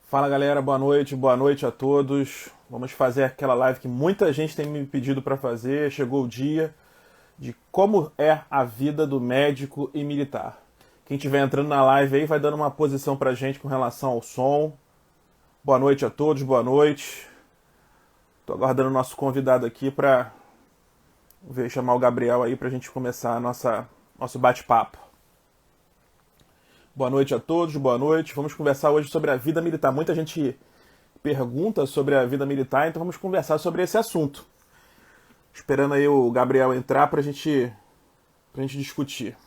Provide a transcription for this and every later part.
Fala galera, boa noite a todos. Vamos fazer aquela live que muita gente tem me pedido para fazer. Chegou o dia de como é a vida do médico e militar. Quem estiver entrando na live aí vai dando uma posição pra gente com relação ao som. Boa noite a todos, boa noite. Tô aguardando o nosso convidado aqui para chamar o Gabriel aí pra gente começar nosso bate-papo. Boa noite a todos, boa noite. Vamos conversar hoje sobre a vida militar. Muita gente pergunta sobre a vida militar, então vamos conversar sobre esse assunto. Esperando aí o Gabriel entrar pra gente discutir.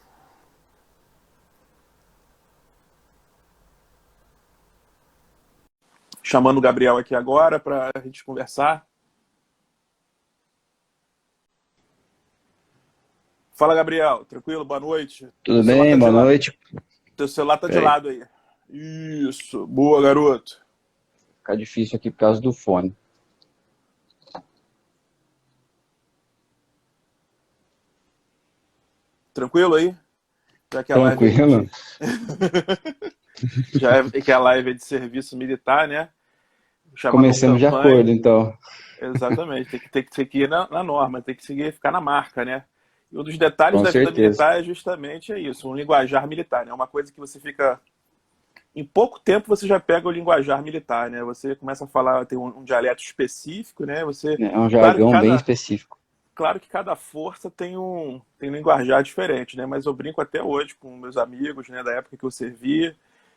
Chamando o Gabriel aqui agora pra gente conversar. Fala, Gabriel. Tranquilo? Boa noite. Tudo bem? Boa noite. Teu celular tá de Peraí, lado aí. Isso. Boa, garoto. fica difícil aqui por causa do fone. Tranquilo aí? Já que a live é Tranquilo? Já é que a live é de serviço militar, né? Chamar com Começamos de campanha. acordo, então. Exatamente. Tem que ir na norma, tem que seguir, ficar na marca, né? E um dos detalhes Com da vida certeza. militar é justamente isso, um linguajar militar, né? Uma coisa que você fica. Em pouco tempo você já pega o linguajar militar, né? Você começa a falar, tem um dialeto específico, né? Você. É um Claro que jargão bem cada, específico. claro que cada força tem um linguajar diferente, né? Mas eu brinco até hoje com meus amigos, né, da época que eu servia,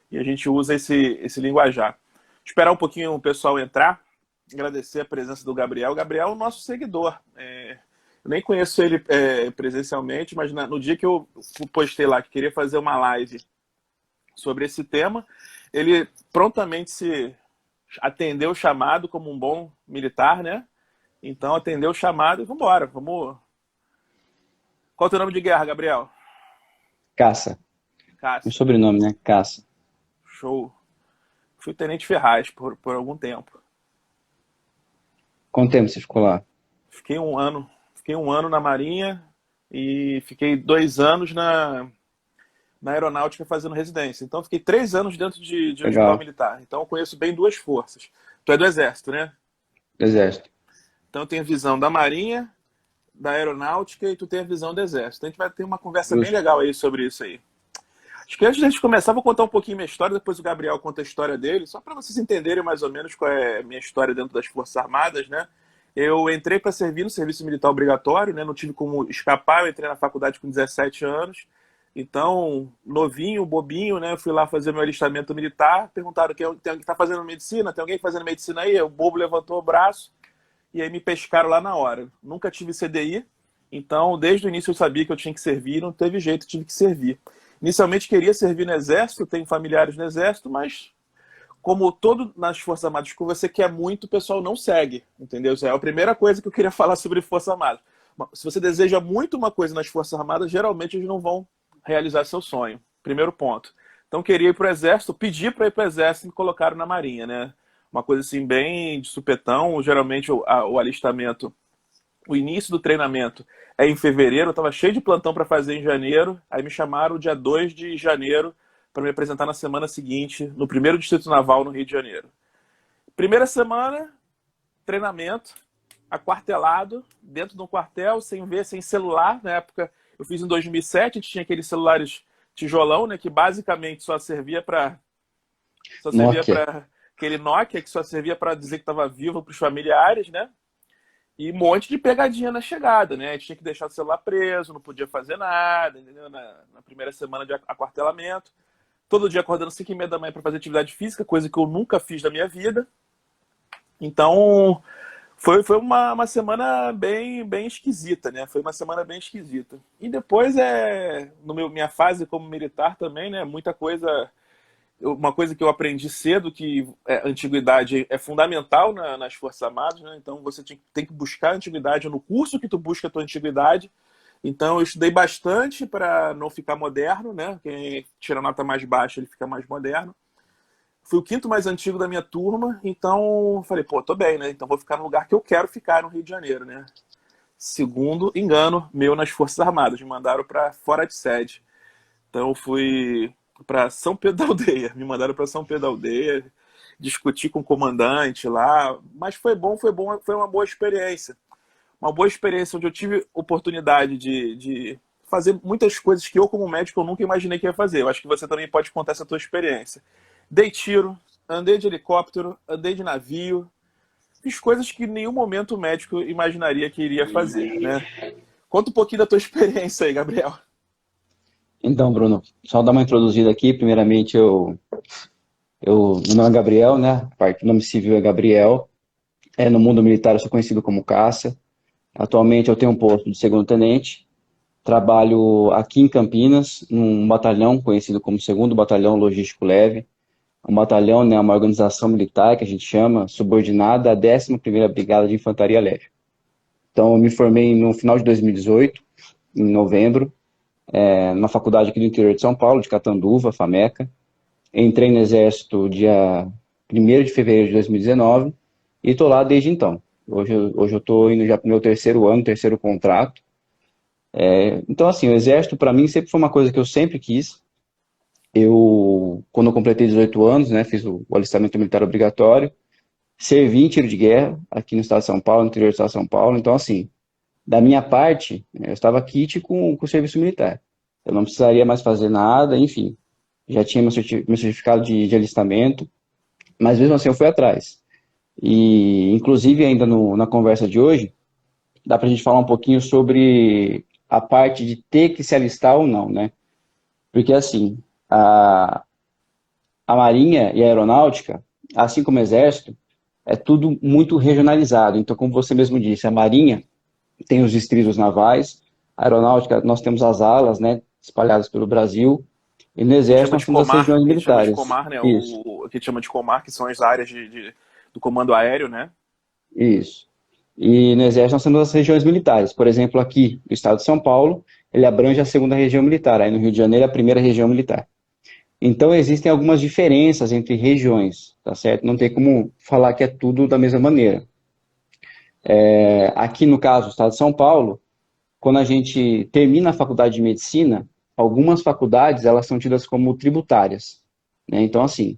e a gente usa esse linguajar. Esperar um pouquinho o pessoal entrar, agradecer a presença do Gabriel. O Gabriel é o nosso seguidor. Eu nem conheço ele presencialmente, mas no dia que eu postei lá que queria fazer uma live sobre esse tema, ele prontamente se atendeu o chamado como um bom militar, né? Então atendeu o chamado e vambora. Vamos. Qual é o teu nome de guerra, Gabriel? Caça. Um Cássio. sobrenome, né? Caça. Show. Fui tenente Ferraz por algum tempo. Quanto tempo você ficou lá? Fiquei um ano. Fiquei um ano na Marinha e fiquei 2 anos na aeronáutica fazendo residência. Então fiquei 3 anos dentro de hospital Legal. militar. Então eu conheço bem duas forças. Tu é do Exército, né? Exército. Então eu tenho a visão da Marinha, da Aeronáutica e tu tem a visão do Exército. Então a gente vai ter uma conversa bem Justo. legal aí sobre isso aí. Acho que antes de a gente começar, vou contar um pouquinho minha história, depois o Gabriel conta a história dele, só para vocês entenderem mais ou menos qual é a minha história dentro das Forças Armadas, né? Eu entrei para servir no serviço militar obrigatório, né? Não tive como escapar, eu entrei na faculdade com 17 anos. Então, novinho, bobinho, né? Eu fui lá fazer meu alistamento militar, perguntaram tem alguém que está fazendo medicina? Tem alguém fazendo medicina aí? O bobo levantou o braço e aí me pescaram lá na hora. Nunca tive CDI, então desde o início eu sabia que eu tinha que servir, não teve jeito, tive que servir. Inicialmente queria servir no Exército, tenho familiares no Exército, mas como todo nas Forças Armadas que você quer muito, o pessoal não segue, entendeu? Isso é a primeira coisa que eu queria falar sobre Forças Armadas. Se você deseja muito uma coisa nas Forças Armadas, geralmente eles não vão realizar seu sonho. Primeiro ponto. Então queria ir para o Exército, pedi para ir para o Exército e me colocaram na Marinha, né? Uma coisa assim bem de supetão, geralmente o alistamento, o início do treinamento é em fevereiro, eu estava cheio de plantão para fazer em janeiro, aí me chamaram dia 2 de janeiro para me apresentar na semana seguinte, no primeiro Distrito Naval, no Rio de Janeiro. Primeira semana, treinamento, aquartelado, dentro de um quartel, sem ver, sem celular. Na época, eu fiz em 2007, a gente tinha aqueles celulares tijolão, né, que basicamente só servia Nokia. para aquele Nokia, que só servia para dizer que estava vivo para os familiares, né? E um monte de pegadinha na chegada, né? A gente tinha que deixar o celular preso, não podia fazer nada, entendeu? Na primeira semana de aquartelamento. Todo dia acordando 5h30 da manhã para fazer atividade física, coisa que eu nunca fiz na minha vida. Então, foi uma semana bem esquisita, né? Foi uma semana bem esquisita. E depois, minha fase como militar também, né? Muita coisa. Uma coisa que eu aprendi cedo, que a antiguidade é fundamental nas Forças Armadas, né? Então você tem que buscar a antiguidade no curso que tu busca a tua antiguidade. Então eu estudei bastante para não ficar moderno, né? Quem tira nota mais baixa, ele fica mais moderno. Fui o quinto mais antigo da minha turma, então falei, pô, tô bem, né? Então vou ficar no lugar que eu quero ficar, no Rio de Janeiro, né? Segundo engano meu nas Forças Armadas, me mandaram para fora de sede. Então eu fui para São Pedro da Aldeia, me mandaram para São Pedro da Aldeia. discutir com o comandante lá, mas foi bom, foi uma boa experiência. Uma boa experiência onde eu tive oportunidade de fazer muitas coisas que eu, como médico, eu nunca imaginei que ia fazer. Eu acho que você também pode contar essa tua experiência. Dei tiro, andei de helicóptero, andei de navio, fiz coisas que em nenhum momento o médico imaginaria que iria fazer, né? Conta um pouquinho da tua experiência aí, Gabriel. Então, Bruno, só dar uma introduzida aqui. Primeiramente, meu nome é Gabriel, né? O nome civil é Gabriel. No mundo militar eu sou conhecido como Caça. Atualmente eu tenho um posto de segundo-tenente. Trabalho aqui em Campinas, num batalhão conhecido como Segundo Batalhão Logístico Leve. Um batalhão, né, uma organização militar que a gente chama, subordinada à 11ª Brigada de Infantaria Leve. Então, eu me formei no final de 2018, em novembro, numa faculdade aqui do interior de São Paulo, de Catanduva, FAMECA. Entrei no Exército dia 1º de fevereiro de 2019 e estou lá desde então. Hoje eu estou indo já para o meu terceiro ano, terceiro contrato. Então, assim, o Exército para mim sempre foi uma coisa que eu sempre quis. Quando eu completei 18 anos, né, fiz o alistamento militar obrigatório, servi em tiro de guerra aqui no estado de São Paulo, no interior do estado de São Paulo. Então, assim, da minha parte, eu estava quite com o serviço militar. Eu não precisaria mais fazer nada, enfim. Já tinha meu certificado de alistamento, mas mesmo assim eu fui atrás. E, inclusive, ainda na conversa de hoje, dá para a gente falar um pouquinho sobre a parte de ter que se alistar ou não, né? Porque, assim, a Marinha e a Aeronáutica, assim como o Exército, é tudo muito regionalizado. Então, como você mesmo disse, a Marinha tem os distritos navais, a Aeronáutica, nós temos as alas, né, espalhadas pelo Brasil, e no A gente Exército chama nós de temos as comar, regiões a gente chama de militares. comar, né? Isso, O que a gente chama de comar, que são as áreas do comando aéreo, né? isso. E no Exército nós temos as regiões militares. Por exemplo, aqui no estado de São Paulo, ele abrange a segunda região militar. Aí no Rio de Janeiro, a primeira região militar. Então, existem algumas diferenças entre regiões, tá certo? Não tem como falar que é tudo da mesma maneira. Aqui, no caso, do estado de São Paulo, quando a gente termina a faculdade de medicina, algumas faculdades, elas são tidas como tributárias, né? Então, assim,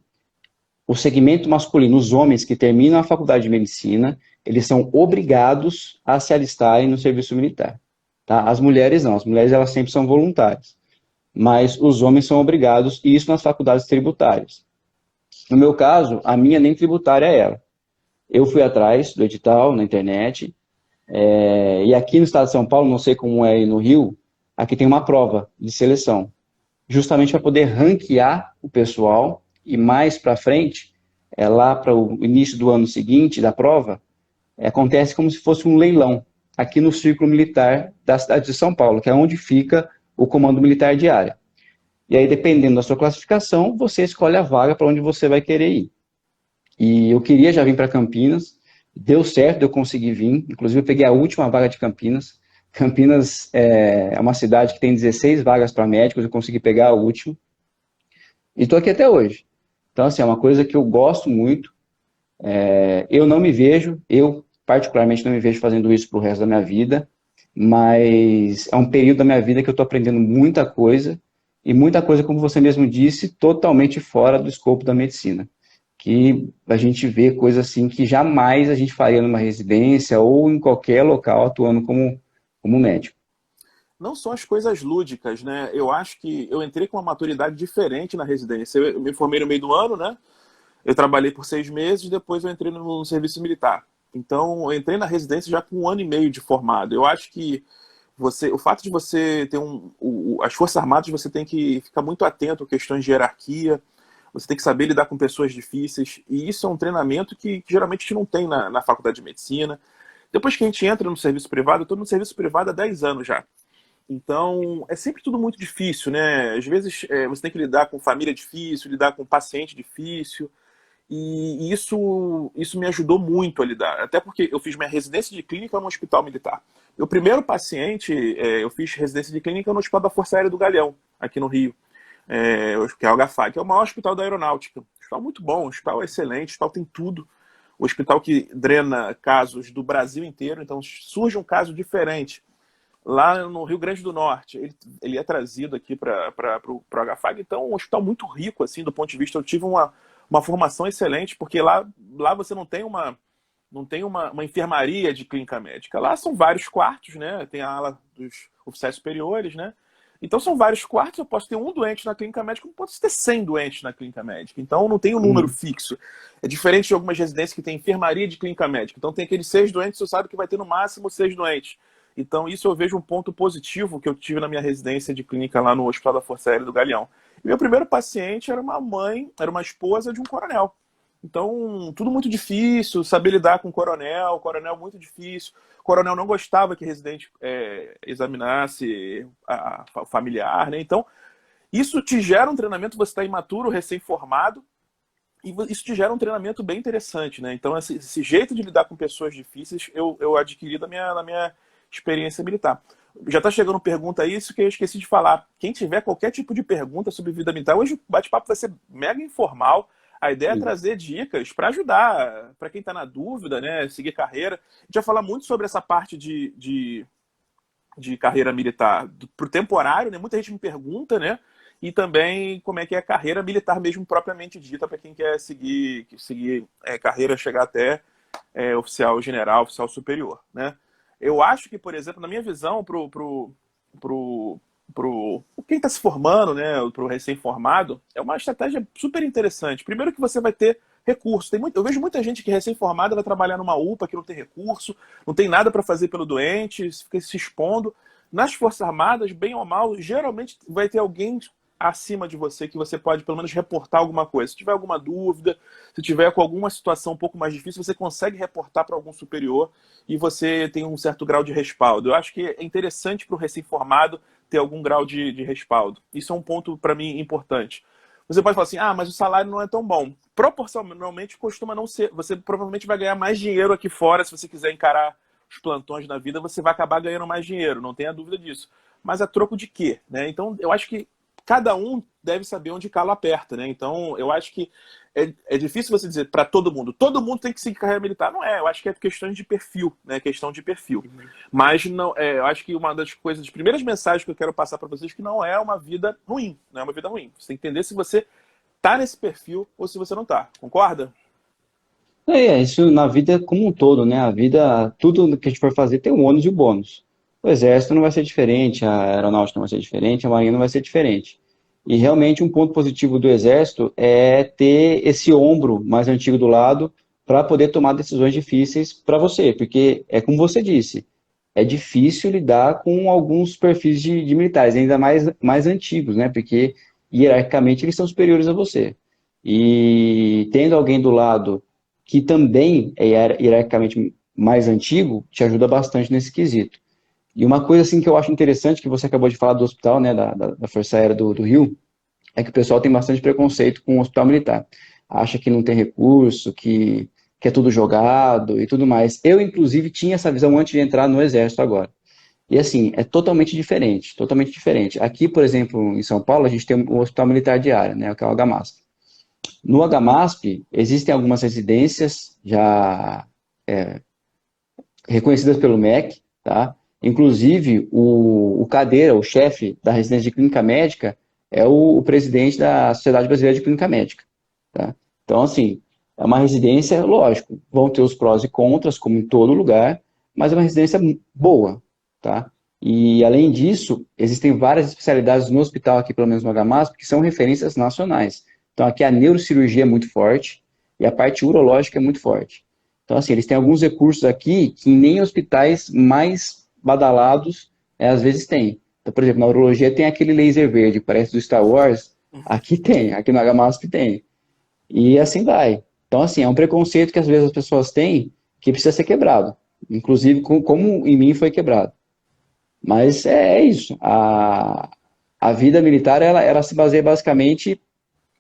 o segmento masculino, os homens que terminam a faculdade de medicina, eles são obrigados a se alistarem no serviço militar, tá? As mulheres não, as mulheres elas sempre são voluntárias, mas os homens são obrigados, e isso nas faculdades tributárias. No meu caso, a minha nem tributária é ela. Eu fui atrás do edital na internet, e aqui no estado de São Paulo, não sei como é aí no Rio, aqui tem uma prova de seleção, justamente para poder ranquear o pessoal, e mais para frente, lá para o início do ano seguinte da prova, acontece como se fosse um leilão, aqui no Círculo Militar da cidade de São Paulo, que é onde fica o Comando Militar de Área. E aí, dependendo da sua classificação, você escolhe a vaga para onde você vai querer ir. E eu queria já vir para Campinas, deu certo, eu consegui vir, inclusive eu peguei a última vaga de Campinas. Campinas é uma cidade que tem 16 vagas para médicos, eu consegui pegar a última. E estou aqui até hoje. Então, assim, é uma coisa que eu gosto muito. Eu não me vejo, eu particularmente não me vejo fazendo isso para o resto da minha vida, mas é um período da minha vida que eu estou aprendendo muita coisa, e muita coisa, como você mesmo disse, totalmente fora do escopo da medicina. Que a gente vê coisas assim que jamais a gente faria numa residência ou em qualquer local atuando como médico. Não só as coisas lúdicas, né? Eu acho que eu entrei com uma maturidade diferente na residência. Eu me formei no meio do ano, né? Eu trabalhei por 6 meses, depois eu entrei no serviço militar. Então, eu entrei na residência já com 1 ano e meio de formado. Eu acho que o fato de você ter as Forças Armadas, você tem que ficar muito atento a questões de hierarquia, você tem que saber lidar com pessoas difíceis, e isso é um treinamento que geralmente a gente não tem na faculdade de medicina. Depois que a gente entra no serviço privado, eu estou no serviço privado há 10 anos já. Então, é sempre tudo muito difícil, né? Às vezes você tem que lidar com família difícil, lidar com paciente difícil, e isso me ajudou muito a lidar. Até porque eu fiz minha residência de clínica no Hospital Militar. Meu primeiro paciente, eu fiz residência de clínica no Hospital da Força Aérea do Galeão, aqui no Rio, que é o HFAC, que é o maior hospital da aeronáutica. Hospital muito bom, hospital excelente, hospital tem tudo. O hospital que drena casos do Brasil inteiro, então surge um caso diferente. Lá no Rio Grande do Norte, ele é trazido aqui para o HFAG, então é um hospital muito rico, assim, do ponto de vista, eu tive uma formação excelente, porque lá você não tem uma enfermaria de clínica médica. Lá são vários quartos, né? Tem a ala dos oficiais superiores, né? Então são vários quartos, eu posso ter um doente na clínica médica, eu posso ter 100 doentes na clínica médica. Então não tem um número fixo. É diferente de algumas residências que tem enfermaria de clínica médica. Então tem aqueles 6 doentes, você sabe que vai ter no máximo 6 doentes. Então isso eu vejo um ponto positivo que eu tive na minha residência de clínica lá no Hospital da Força Aérea do Galeão. E meu primeiro paciente era uma esposa de um coronel. Então, tudo muito difícil, saber lidar com o coronel muito difícil. O coronel não gostava que residente examinasse o familiar, né? Então, isso te gera um treinamento, você está imaturo, recém-formado, e isso te gera um treinamento bem interessante, né? Então, esse jeito de lidar com pessoas difíceis, eu adquiri na minha experiência militar. Já está chegando pergunta aí, isso que eu esqueci de falar. Quem tiver qualquer tipo de pergunta sobre vida militar, hoje o bate-papo vai ser mega informal. A ideia é trazer dicas para ajudar, para quem está na dúvida, né, seguir carreira. A gente vai falar muito sobre essa parte de carreira militar para o temporário, né? Muita gente me pergunta, né? E também como é que é a carreira militar mesmo propriamente dita para quem quer seguir carreira, chegar até oficial general, oficial superior, né? Eu acho que, por exemplo, na minha visão, quem está se formando, né, para o recém-formado, é uma estratégia super interessante. Primeiro que você vai ter recurso. Eu vejo muita gente que recém-formada vai trabalhar numa UPA que não tem recurso, não tem nada para fazer pelo doente, fica se expondo. Nas Forças Armadas, bem ou mal, geralmente vai ter alguém acima de você que você pode pelo menos reportar alguma coisa. Se tiver alguma dúvida, se tiver com alguma situação um pouco mais difícil, você consegue reportar para algum superior e você tem um certo grau de respaldo. Eu acho que é interessante para o recém-formado ter algum grau de respaldo. Isso é um ponto, para mim, importante. Você pode falar assim, mas o salário não é tão bom. Proporcionalmente, costuma não ser. Você provavelmente vai ganhar mais dinheiro aqui fora, se você quiser encarar os plantões na vida, você vai acabar ganhando mais dinheiro, não tenha dúvida disso. Mas a troco de quê? Né? Então, eu acho que cada um deve saber onde calo aperta, né? Então, eu acho que é difícil você dizer para todo mundo tem que seguir carreira militar. Não é, eu acho que é questão de perfil, né? Questão de perfil. Mas não, eu acho que uma das coisas, as primeiras mensagens que eu quero passar para vocês é que não é uma vida ruim, não é uma vida ruim. Você tem que entender se você tá nesse perfil ou se você não tá. Concorda? Isso na vida como um todo, né? A vida, tudo que a gente for fazer tem um ônus e o bônus. O exército não vai ser diferente, a aeronáutica não vai ser diferente, a marinha não vai ser diferente. E realmente um ponto positivo do exército é ter esse ombro mais antigo do lado para poder tomar decisões difíceis para você, porque é como você disse, é difícil lidar com alguns perfis de militares, ainda mais antigos, né? Porque hierarquicamente eles são superiores a você. E tendo alguém do lado que também é hierarquicamente mais antigo, te ajuda bastante nesse quesito. E uma coisa assim que eu acho interessante, que você acabou de falar do hospital, né, da Força Aérea do Rio, é que o pessoal tem bastante preconceito com o hospital militar. Acha que não tem recurso, que é tudo jogado e tudo mais. Eu, inclusive, tinha essa visão antes de entrar no Exército agora. E assim, é totalmente diferente, totalmente diferente. Aqui, por exemplo, em São Paulo, a gente tem o Hospital Militar de Área, né, que é o HMASP. No HMASP, existem algumas residências já reconhecidas pelo MEC, tá? Inclusive, o cadeira, o chefe da residência de clínica médica é o presidente da Sociedade Brasileira de Clínica Médica, tá? Então, assim, é uma residência, lógico, vão ter os prós e contras, como em todo lugar, mas é uma residência boa, tá? E, além disso, existem várias especialidades no hospital, aqui pelo menos no HMASP, que são referências nacionais. Então, aqui a neurocirurgia é muito forte e a parte urológica é muito forte. Então, assim, eles têm alguns recursos aqui que nem hospitais mais badalados às vezes têm. Então, por exemplo, na urologia tem aquele laser verde, que parece do Star Wars. Aqui tem, aqui no HMASP tem. E assim vai. Então, assim, é um preconceito que às vezes as pessoas têm que precisa ser quebrado. Inclusive, como em mim foi quebrado. Mas é isso. A vida militar, ela se baseia basicamente,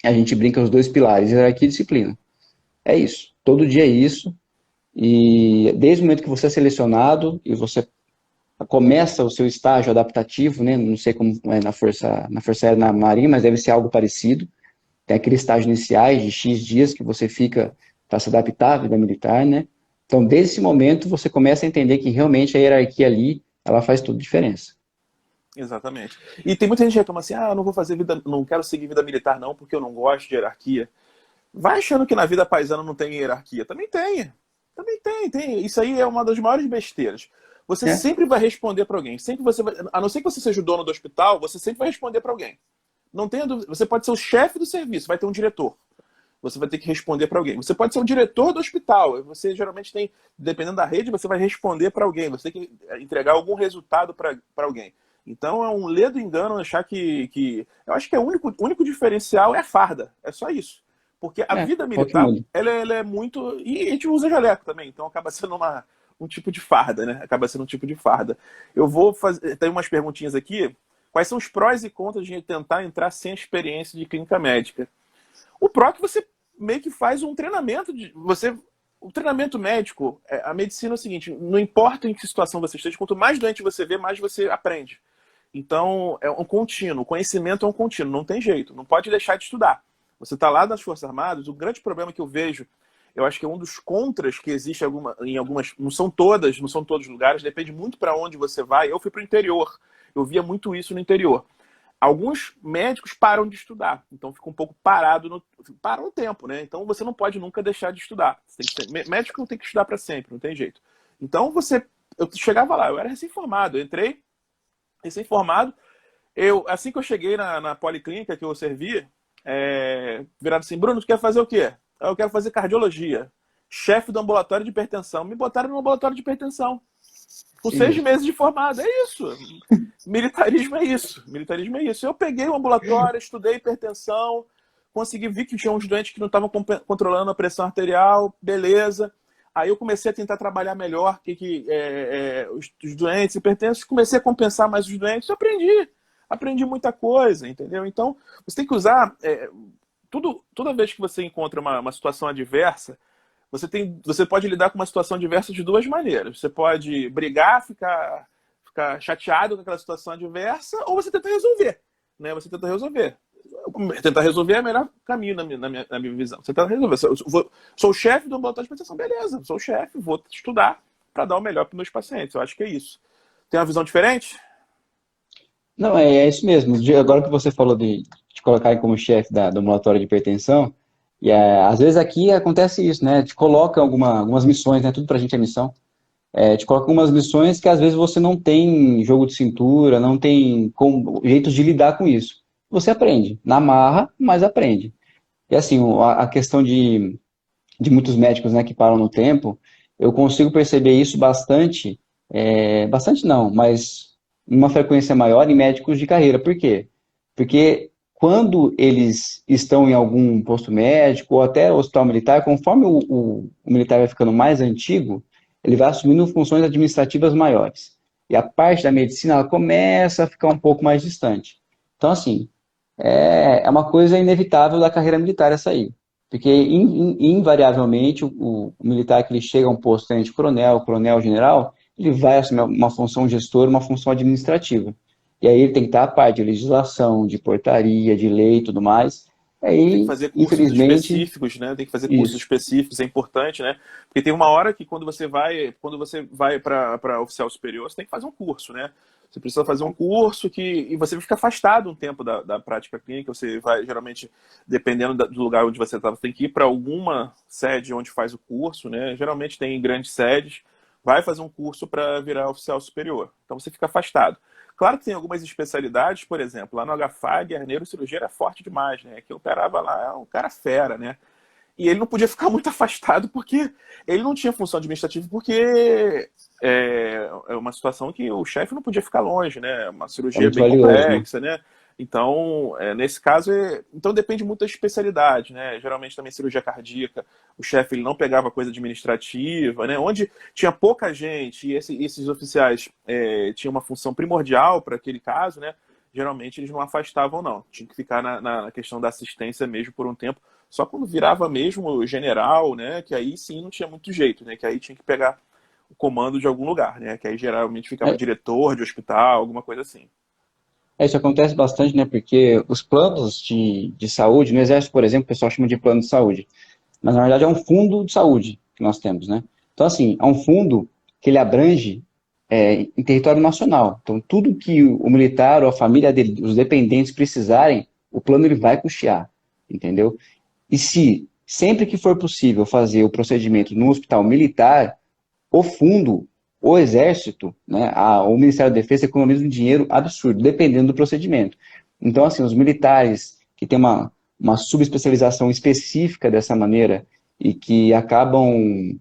a gente brinca os dois pilares, hierarquia e disciplina. É isso. Todo dia é isso. E desde o momento que você é selecionado e você começa o seu estágio adaptativo, né? Não sei como é na Força Aérea, na Marinha, mas deve ser algo parecido. Tem aquele estágio iniciais de X dias que você fica para se adaptar à vida militar, né? Então, desde esse momento, você começa a entender que realmente a hierarquia ali, ela faz toda a diferença. Exatamente. E tem muita gente que reclama assim, eu não vou fazer vida, não quero seguir vida militar não, porque eu não gosto de hierarquia. Vai achando que na vida paisana não tem hierarquia. Também tem. Também tem. Isso aí é uma das maiores besteiras. Você É, sempre vai responder para alguém. Sempre você vai, a não ser que você seja o dono do hospital, você sempre vai responder para alguém. Não tenha dúvida. Você pode ser o chefe do serviço, vai ter um diretor. Você vai ter que responder para alguém. Você pode ser o diretor do hospital. Você geralmente tem, dependendo da rede, você vai responder para alguém. Você tem que entregar algum resultado para alguém. Então é um ledo engano achar que. Eu acho que o único diferencial é a farda. É só isso. Porque a vida qual que militar, muda? ela é muito. E a gente usa jaleco também, então acaba sendo um tipo de farda, né? Acaba sendo um tipo de farda. Eu vou fazer. Tem umas perguntinhas aqui. Quais são os prós e contras de tentar entrar sem experiência de clínica médica? O pró é que você meio que faz um treinamento de. O treinamento médico, a medicina é o seguinte: não importa em que situação você esteja, quanto mais doente você vê, mais você aprende. Então, é um contínuo. O conhecimento é um contínuo, não tem jeito. Não pode deixar de estudar. Você está lá nas Forças Armadas, o grande problema que eu vejo, eu acho que é um dos contras que existe em algumas, não são todos os lugares, depende muito para onde você vai. Eu fui para o interior, eu via muito isso no interior. Alguns médicos param de estudar, então fica um pouco para um tempo, né? Então você não pode nunca deixar de estudar. Médico não tem que estudar para sempre, não tem jeito. Então eu chegava lá, eu era recém-formado, eu entrei recém-formado, assim que eu cheguei na policlínica que eu servia, viraram assim: Bruno, tu quer fazer o quê? Eu quero fazer cardiologia. Chefe do ambulatório de hipertensão. Me botaram no ambulatório de hipertensão. Com Que 6 isso? meses de formado. É isso. Militarismo é isso. Militarismo é isso. Eu peguei o ambulatório, estudei hipertensão, consegui ver que tinha uns doentes que não estavam controlando a pressão arterial, beleza. Aí eu comecei a tentar trabalhar melhor os doentes hipertensos, comecei a compensar mais os doentes, eu aprendi muita coisa, entendeu? Então, você tem que usar, toda vez que você encontra uma situação adversa, você pode lidar com uma situação adversa de duas maneiras. Você pode brigar, ficar chateado com aquela situação adversa, ou você tenta resolver, né? Você tenta resolver. Tentar resolver é o melhor caminho na minha visão. Você tenta resolver. Sou o chefe do ambulatório de proteção, beleza. Sou o chefe, vou estudar para dar o melhor para meus pacientes. Eu acho que é isso. Tem uma visão diferente? Não, é isso mesmo. Agora que você falou de colocar como chefe do ambulatório de hipertensão, às vezes aqui acontece isso, né? Te coloca algumas missões, né? Tudo pra gente é missão. Te coloca algumas missões que às vezes você não tem jogo de cintura, não tem jeitos de lidar com isso. Você aprende, na marra, mas aprende. E assim, a questão de muitos médicos, né, que param no tempo, eu consigo perceber isso bastante, bastante não, mas uma frequência maior em médicos de carreira. Por quê? Porque quando eles estão em algum posto médico ou até hospital militar, conforme o militar vai ficando mais antigo, ele vai assumindo funções administrativas maiores. E a parte da medicina, ela começa a ficar um pouco mais distante. Então, assim, é uma coisa inevitável da carreira militar essa aí. Porque, invariavelmente, o militar que ele chega a um posto de coronel, coronel-general, ele vai assumir uma função gestora, uma função administrativa. E aí ele tem que estar a parte de legislação, de portaria, de lei e tudo mais. Tem que Aí, fazer cursos infelizmente, específicos, né? Tem que fazer cursos isso. específicos, é importante, né? Porque tem uma hora que quando você vai para oficial superior, você tem que fazer um curso, né? Você precisa fazer um curso e você fica afastado um tempo da prática clínica. Você vai, geralmente, dependendo do lugar onde você está, você tem que ir para alguma sede onde faz o curso, né? Geralmente tem grandes sedes, vai fazer um curso para virar oficial superior. Então você fica afastado. Claro que tem algumas especialidades, por exemplo, lá no HFAG, a neurocirurgia era forte demais, né? Que operava lá é um cara fera, né? E ele não podia ficar muito afastado porque ele não tinha função administrativa, porque é uma situação que o chefe não podia ficar longe, né? Uma É cirurgia muito bem valioso, né? complexa, né? Então, nesse caso, então depende muito da especialidade, né? Geralmente também cirurgia cardíaca, o chefe ele não pegava coisa administrativa, né? Onde tinha pouca gente e esses oficiais tinham uma função primordial para aquele caso, né? Geralmente eles não afastavam, não. Tinha que ficar na questão da assistência mesmo por um tempo. Só quando virava mesmo general, né? Que aí sim não tinha muito jeito, né? Que aí tinha que pegar o comando de algum lugar, né? Que aí geralmente ficava É, diretor de hospital, alguma coisa assim. isso acontece bastante, né? Porque os planos de saúde, no Exército, por exemplo, o pessoal chama de plano de saúde. Mas na verdade é um fundo de saúde que nós temos, né? Então, assim, é um fundo que ele abrange em território nacional. Então, tudo que o militar ou a família dele, os dependentes precisarem, o plano ele vai custear, entendeu? E se sempre que for possível fazer o procedimento no hospital militar, o fundo, o Exército, né, o Ministério da Defesa economiza um dinheiro absurdo, dependendo do procedimento. Então, assim, os militares que têm uma subespecialização específica dessa maneira e que acabam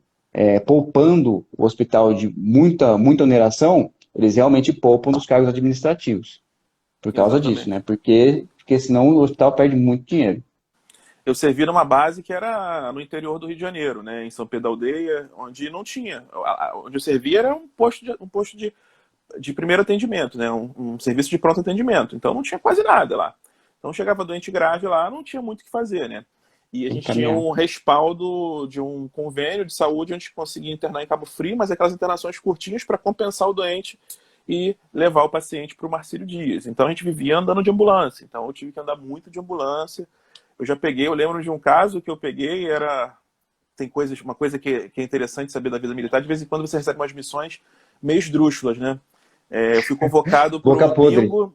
poupando o hospital de muita oneração, eles realmente poupam dos cargos administrativos, por causa disso, né? Exatamente. Porque senão o hospital perde muito dinheiro. Eu servi numa base que era no interior do Rio de Janeiro, né, em São Pedro da Aldeia, onde não tinha. Onde eu servia era um posto de primeiro atendimento, né, um serviço de pronto atendimento. Então não tinha quase nada lá. Então chegava doente grave lá, não tinha muito o que fazer, né? E a Tem que gente tinha caminhar. um respaldo de um convênio de saúde onde a gente conseguia internar em Cabo Frio, mas aquelas internações curtinhas para compensar o doente e levar o paciente para o Marcílio Dias. Então a gente vivia andando de ambulância. Então eu tive que andar muito de ambulância. Eu lembro de um caso que eu peguei, tem uma coisa que é interessante saber da vida militar, de vez em quando você recebe umas missões meio esdrúxulas, né? Eu fui convocado para Boca o podre. bingo,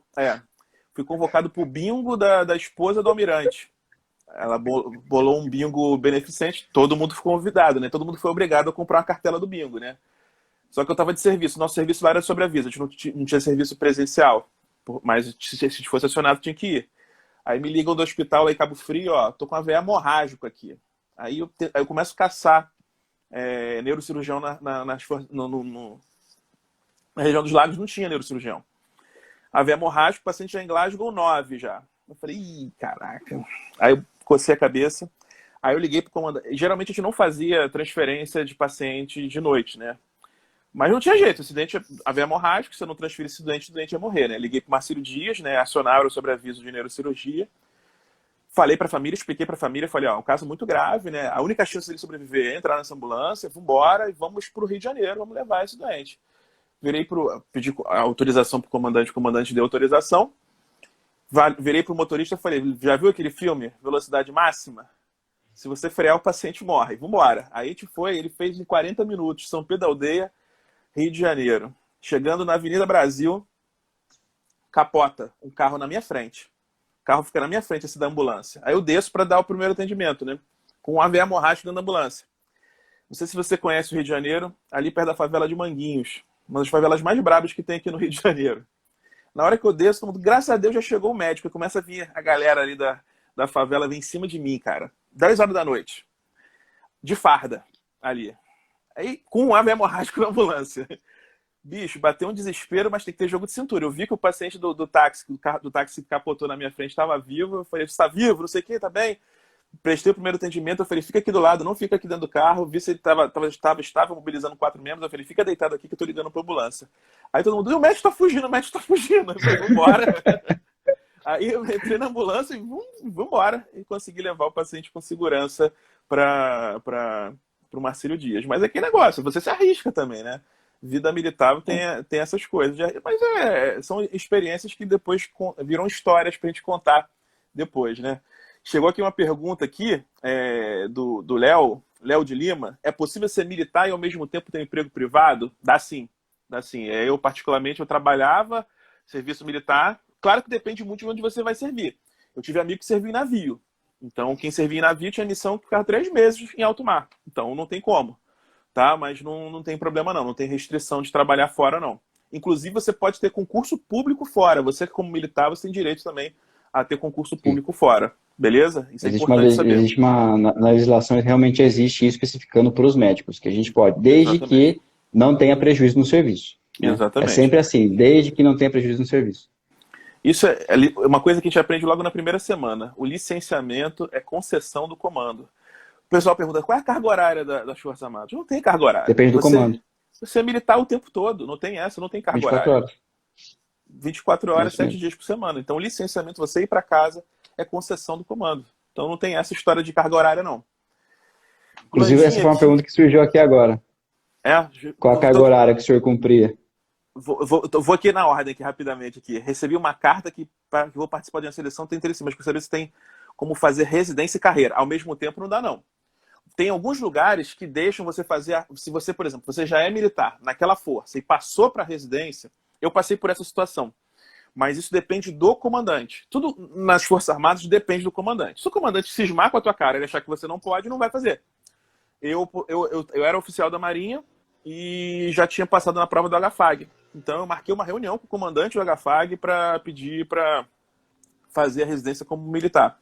fui convocado para o bingo da esposa do almirante. Ela bolou um bingo beneficente, todo mundo ficou convidado, né? Todo mundo foi obrigado a comprar uma cartela do bingo, né? Só que eu estava de serviço, nosso serviço lá era sobre aviso, a gente não tinha serviço presencial, mas se fosse acionado tinha que ir. Aí me ligam do hospital lá em Cabo Frio, ó, tô com uma veia hemorrágica aqui. Aí eu começo a caçar neurocirurgião na região dos lagos, não tinha neurocirurgião. A veia hemorrágica, o paciente já em Glasgow 9 já. Eu falei, ih, caraca. Aí eu cocei a cabeça, aí eu liguei pro comandante. Geralmente a gente não fazia transferência de paciente de noite, né? Mas não tinha jeito, acidente, a veia hemorrágica, se eu não transferisse o doente ia morrer, né? Liguei pro Marcílio Dias, né? Acionaram sobre aviso de neurocirurgia. Falei pra família, expliquei pra família, falei, ó, é um caso muito grave, né? A única chance dele sobreviver é entrar nessa ambulância, vambora e vamos pro Rio de Janeiro, vamos levar esse doente. Pedi a autorização pro comandante, o comandante deu autorização. Virei pro motorista e falei, já viu aquele filme, Velocidade Máxima? Se você frear, o paciente morre. Vambora. Aí a gente foi, ele fez em 40 minutos, São Pedro da Aldeia, Rio de Janeiro. Chegando na Avenida Brasil, capota um carro na minha frente. O carro fica na minha frente, esse da ambulância. Aí eu desço para dar o primeiro atendimento, né? Com um veia hemorrágica dentro da ambulância. Não sei se você conhece o Rio de Janeiro, ali perto da favela de Manguinhos. Uma das favelas mais brabas que tem aqui no Rio de Janeiro. Na hora que eu desço, todo mundo, graças a Deus já chegou o médico. Começa a vir a galera ali da favela, vem em cima de mim, cara. 10 horas da noite. De farda, ali. Aí, com um ave hemorrágico na ambulância. Bicho, bateu um desespero, mas tem que ter jogo de cintura. Eu vi que o paciente do táxi, do táxi que capotou na minha frente, estava vivo. Eu falei, você está vivo? Não sei o que, tá bem? Prestei o primeiro atendimento. Eu falei, fica aqui do lado, não fica aqui dentro do carro. Vi se ele estava mobilizando 4 membros. Eu falei, fica deitado aqui que eu tô ligando pra ambulância. Aí todo mundo, o médico tá fugindo, o médico tá fugindo. Eu falei, vambora. Aí eu entrei na ambulância e vambora. E consegui levar o paciente com segurança para o Marcílio Dias. Mas é que negócio, você se arrisca também, né? Vida militar tem essas coisas. Mas são experiências que depois viram histórias pra gente contar depois, né? Chegou aqui uma pergunta aqui do Léo de Lima. É possível ser militar e ao mesmo tempo ter um emprego privado? Dá sim. Dá sim. Eu, particularmente, eu trabalhava serviço militar. Claro que depende muito de onde você vai servir. Eu tive amigo que serviu em navio. Então, quem servia em navio tinha missão de ficar 3 meses em alto mar. Então, não tem como. Tá? Mas não tem problema não. Não tem restrição de trabalhar fora, não. Inclusive, você pode ter concurso público fora. Você, como militar, você tem direito também a ter concurso Sim. público fora. Beleza? Isso é Existe importante saber. na legislação realmente existe isso especificando para os médicos, que a gente pode, desde Exatamente. que não tenha prejuízo no serviço. Né? É Exatamente. sempre assim, desde que não tenha prejuízo no serviço. Isso é uma coisa que a gente aprende logo na primeira semana. O licenciamento é concessão do comando. O pessoal pergunta, qual é a carga horária das Forças Armadas? Não tem carga horária. Depende do comando. Você é militar o tempo todo, não tem essa, não tem carga 24 horária. horas. 24 horas, Isso 7 mesmo. dias por semana. Então, o licenciamento, você ir para casa, é concessão do comando. Então, não tem essa história de carga horária, não. Inclusive, essa foi uma pergunta que surgiu aqui agora. Qual a carga horária que o senhor cumpria? Vou aqui na ordem, aqui, rapidamente. Aqui. Recebi uma carta que vou participar de uma seleção, tem interesse, mas quero saber se tem como fazer residência e carreira. Ao mesmo tempo, não dá, não. Tem alguns lugares que deixam você fazer... Se você, por exemplo, você já é militar naquela força e passou para residência, eu passei por essa situação. Mas isso depende do comandante. Tudo nas Forças Armadas depende do comandante. Se o comandante cismar com a tua cara e achar que você não pode, não vai fazer. Eu era oficial da Marinha e já tinha passado na prova do HFAG. Então eu marquei uma reunião com o comandante do HFAG para pedir para fazer a residência como militar.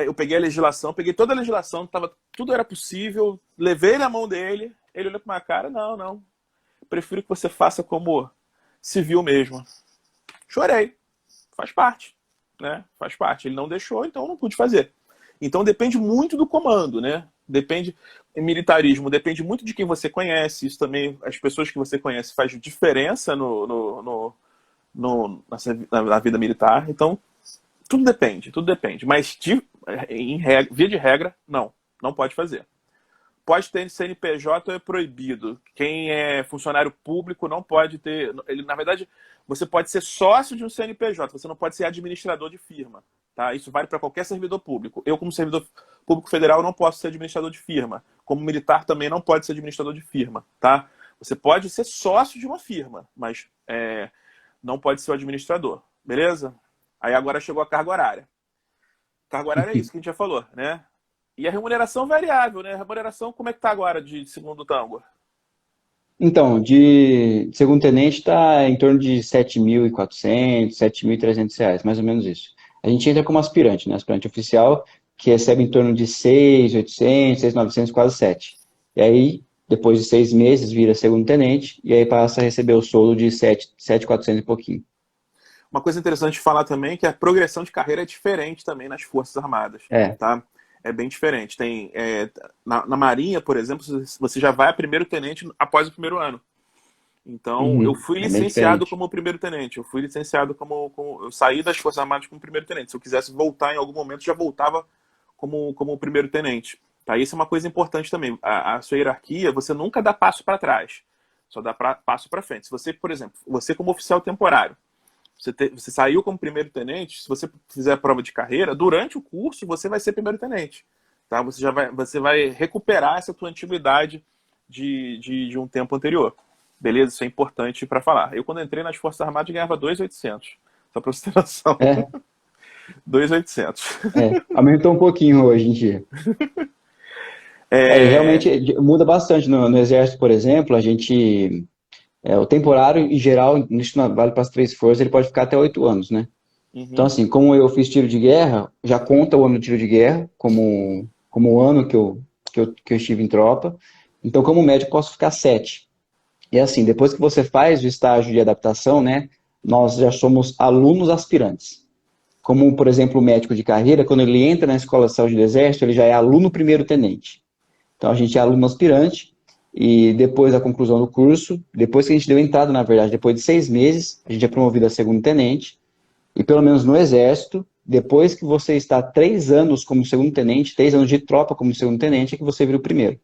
Eu peguei a legislação, peguei toda a legislação, tudo era possível, levei na mão dele, ele olhou com uma cara, não, prefiro que você faça como civil mesmo. Chorei, faz parte, né? Faz parte. Ele não deixou, então eu não pude fazer. Então depende muito do comando, né? Militarismo depende muito de quem você conhece, isso também, as pessoas que você conhece faz diferença na vida militar, então tudo depende, mas via de regra, não pode fazer. Pode ter CNPJ, é proibido. Quem é funcionário público não pode ter... Na verdade, você pode ser sócio de um CNPJ, você não pode ser administrador de firma. Tá? Isso vale para qualquer servidor público. Eu, como servidor público federal, não posso ser administrador de firma. Como militar, também não pode ser administrador de firma. Tá? Você pode ser sócio de uma firma, mas não pode ser o administrador. Beleza? Aí agora chegou a carga horária. Carga horária é isso que a gente já falou, né? E a remuneração variável, né? A remuneração, como é que tá agora de segundo tango? Então, de segundo tenente está em torno de 7.400, 7.300 reais, mais ou menos isso. A gente entra como aspirante, né? Aspirante oficial, que recebe em torno de 6.800, 6.900, quase 7. E aí, depois de 6 meses, vira segundo tenente, e aí passa a receber o soldo de 7.400 e pouquinho. Uma coisa interessante de falar também é que a progressão de carreira é diferente também nas Forças Armadas, tá? É bem diferente. Na Marinha, por exemplo, você já vai a primeiro tenente após o primeiro ano. Então, eu fui licenciado como primeiro tenente. Eu fui licenciado eu saí das Forças Armadas como primeiro tenente. Se eu quisesse voltar em algum momento, já voltava como primeiro tenente. Tá? Isso é uma coisa importante também. A sua hierarquia, você nunca dá passo para trás. Só dá passo para frente. Se você, por exemplo, você como oficial temporário, você saiu como primeiro tenente, se você fizer a prova de carreira, durante o curso você vai ser primeiro tenente. Tá? Você vai recuperar essa tua antiguidade de um tempo anterior. Beleza? Isso é importante para falar. Eu, quando entrei nas Forças Armadas, ganhava 2.800. Só para você ter noção. 2.800. Aumentou um pouquinho hoje em dia. Realmente muda bastante. No Exército, por exemplo, a gente... o temporário, em geral, isso não vale para as 3 forças, ele pode ficar até 8 anos, né? Então, assim, como eu fiz tiro de guerra, já conta o ano de tiro de guerra, como o ano que eu estive em tropa. Então, como médico, posso ficar 7. E assim, depois que você faz o estágio de adaptação, né, nós já somos alunos aspirantes. Como, por exemplo, o médico de carreira, quando ele entra na Escola de Saúde do Exército, ele já é aluno primeiro tenente. Então, a gente é aluno aspirante, e depois da conclusão do curso, depois que a gente deu entrada, na verdade, depois de 6 meses, a gente é promovido a segundo tenente, e pelo menos no Exército, depois que você está 3 anos como segundo tenente, 3 anos de tropa como segundo tenente, é que você vira o primeiro,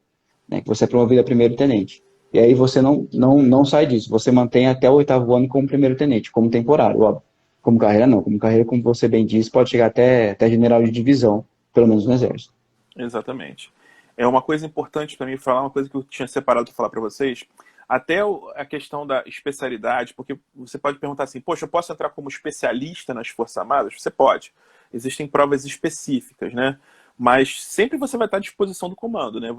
né, que você é promovido a primeiro tenente. E aí você não sai disso, você mantém até o 8º ano como primeiro tenente, como temporário, óbvio. Como carreira não, como carreira, como você bem disse, pode chegar até general de divisão, pelo menos no Exército. Exatamente. É uma coisa importante para mim falar, uma coisa que eu tinha separado para falar para vocês, até a questão da especialidade, porque você pode perguntar assim, poxa, eu posso entrar como especialista nas Forças Armadas? Você pode. Existem provas específicas, né? Mas sempre você vai estar à disposição do comando, né?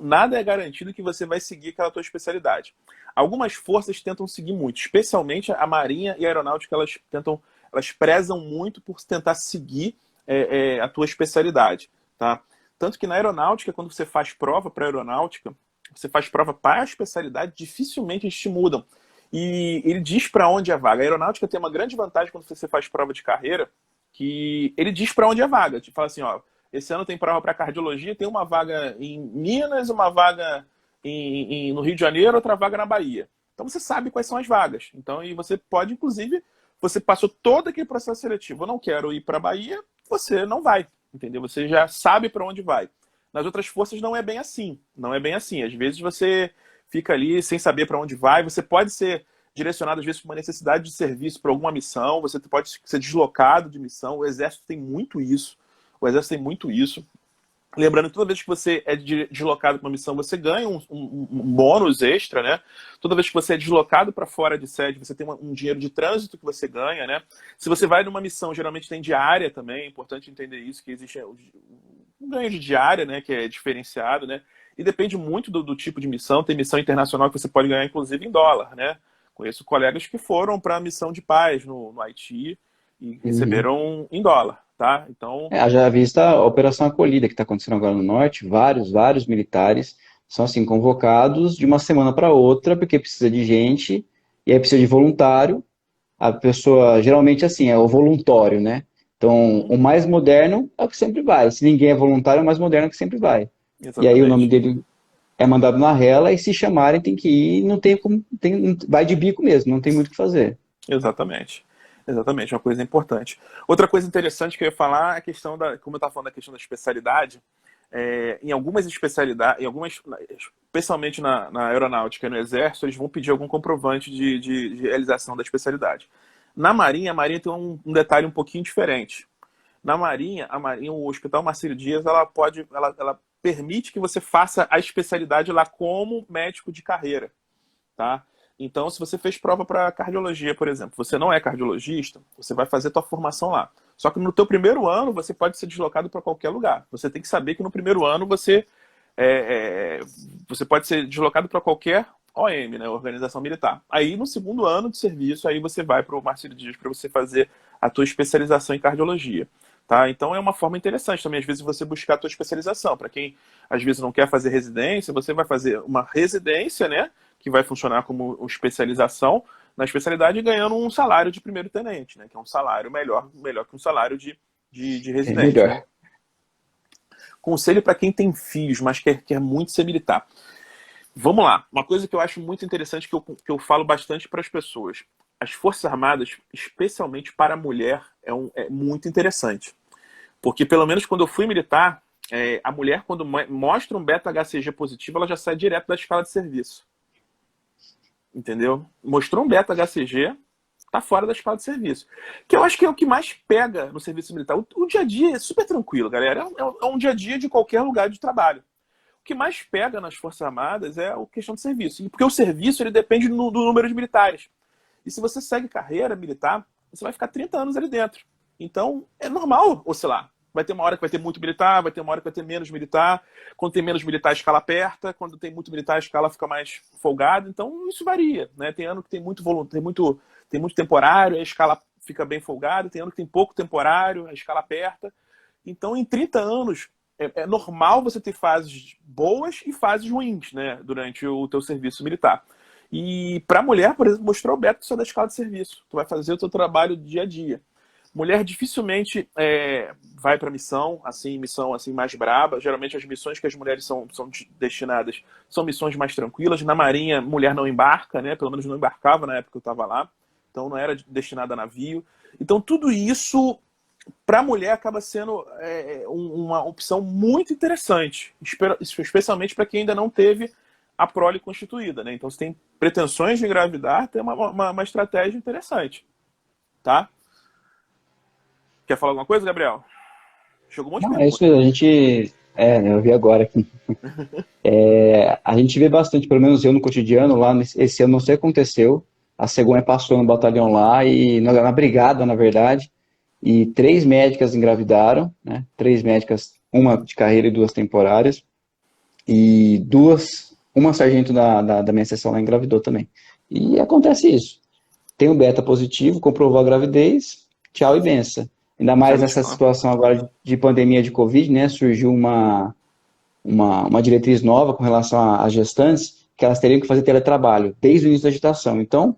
Nada é garantido que você vai seguir aquela tua especialidade. Algumas forças tentam seguir muito, especialmente a Marinha e a Aeronáutica, elas prezam muito por tentar seguir a tua especialidade, tá? Tanto que na Aeronáutica, quando você faz prova para Aeronáutica, você faz prova para a especialidade, dificilmente eles te mudam. E ele diz para onde é a vaga. A Aeronáutica tem uma grande vantagem quando você faz prova de carreira, que ele diz para onde é a vaga. Te fala assim, ó, esse ano tem prova para cardiologia, tem uma vaga em Minas, uma vaga no Rio de Janeiro, outra vaga na Bahia. Então você sabe quais são as vagas. Então, e você pode, inclusive, você passou todo aquele processo seletivo. Eu não quero ir para a Bahia, você não vai. Entendeu? Você já sabe para onde vai. Nas outras forças não é bem assim. Não é bem assim. Às vezes você fica ali sem saber para onde vai. Você pode ser direcionado, às vezes, por uma necessidade de serviço para alguma missão. Você pode ser deslocado de missão. O Exército tem muito isso. Lembrando que toda vez que você é deslocado para uma missão, você ganha um bônus extra, né? Toda vez que você é deslocado para fora de sede, você tem um dinheiro de trânsito que você ganha, né? Se você vai numa missão, geralmente tem diária também, é importante entender isso, que existe um ganho de diária, né? Que é diferenciado, né? E depende muito do tipo de missão. Tem missão internacional que você pode ganhar, inclusive, em dólar, né? Conheço colegas que foram para a missão de paz no Haiti e Uhum. receberam em dólar, tá? Então, Já vista a Operação Acolhida que está acontecendo agora no Norte, vários militares são assim convocados de uma semana para outra porque precisa de gente e aí precisa de voluntário. A pessoa geralmente assim é o voluntário, né? Então uhum, o mais moderno é o que sempre vai. Se ninguém é voluntário, é o mais moderno é o que sempre vai. E aí o nome exatamente. dele é mandado na rela e se chamarem tem que ir, não tem como, vai de bico mesmo, não tem muito o que fazer. Exatamente. Exatamente, uma coisa importante. Outra coisa interessante que eu ia falar é a questão da, como eu estava falando da questão da especialidade, em algumas especialidades, especialmente na aeronáutica e no exército, eles vão pedir algum comprovante de realização da especialidade. Na Marinha, a Marinha tem um detalhe um pouquinho diferente. Na Marinha, o Hospital Marcílio Dias, ela permite que você faça a especialidade lá como médico de carreira, tá? Então, se você fez prova para cardiologia, por exemplo, você não é cardiologista, você vai fazer a tua formação lá. Só que no teu primeiro ano, você pode ser deslocado para qualquer lugar. Você tem que saber que no primeiro ano você pode ser deslocado para qualquer OM, né, Organização Militar. Aí, no segundo ano de serviço, aí você vai para o Marcílio Dias para você fazer a tua especialização em cardiologia. Tá? Então é uma forma interessante também, às vezes, você buscar a tua especialização. Para quem, às vezes, não quer fazer residência, você vai fazer uma residência, né? Que vai funcionar como especialização na especialidade, ganhando um salário de primeiro tenente, né? Que é um salário melhor que um salário de É residente, né? melhor. Conselho para quem tem filhos, mas quer muito ser militar. Vamos lá. Uma coisa que eu acho muito interessante, que eu falo bastante para as pessoas. As Forças Armadas, especialmente para a mulher, é muito interessante. Porque, pelo menos quando eu fui militar, a mulher, quando mostra um beta-HCG positivo, ela já sai direto da escala de serviço. Entendeu? Mostrou um beta-HCG, tá fora da escala de serviço. Que eu acho que é o que mais pega no serviço militar. O dia a dia é super tranquilo, galera. É um dia a dia de qualquer lugar de trabalho. O que mais pega nas Forças Armadas é a questão do serviço. Porque o serviço ele depende do número de militares. E se você segue carreira militar, você vai ficar 30 anos ali dentro. Então, é normal oscilar. Vai ter uma hora que vai ter muito militar, vai ter uma hora que vai ter menos militar. Quando tem menos militar, a escala aperta. Quando tem muito militar, a escala fica mais folgada. Então, isso varia, né? Tem ano que tem muito tem muito temporário, a escala fica bem folgada. Tem ano que tem pouco temporário, a escala aperta. Então, em 30 anos, é normal você ter fases boas e fases ruins, né? Durante o teu serviço militar. E para a mulher, por exemplo, mostrou o Beto só da escala de serviço. Tu vai fazer o teu trabalho dia a dia. Mulher dificilmente vai para missão assim mais braba. Geralmente as missões que as mulheres são destinadas são missões mais tranquilas. Na Marinha, mulher não embarca, né? Pelo menos não embarcava na época que eu estava lá. Então não era destinada a navio. Então tudo isso para a mulher acaba sendo uma opção muito interessante, especialmente para quem ainda não teve a prole constituída, né? Então, se tem pretensões de engravidar, tem uma estratégia interessante, tá? Quer falar alguma coisa, Gabriel? Chegou um monte de Não, é isso pergunta. mesmo, a gente, eu vi agora aqui. A gente vê bastante, pelo menos eu no cotidiano, lá, esse ano não sei o que aconteceu, a cegonha passou no batalhão lá, e na brigada, na verdade, e 3 médicas engravidaram, né? 3 médicas, uma de carreira e 2 temporárias, e uma sargento da minha seção lá engravidou também. E acontece isso. Tem o beta positivo, comprovou a gravidez, tchau e benção. Ainda Já mais vou te nessa falar. situação agora de pandemia de Covid, né? Surgiu uma diretriz nova com relação às gestantes, que elas teriam que fazer teletrabalho desde o início da gestação. Então,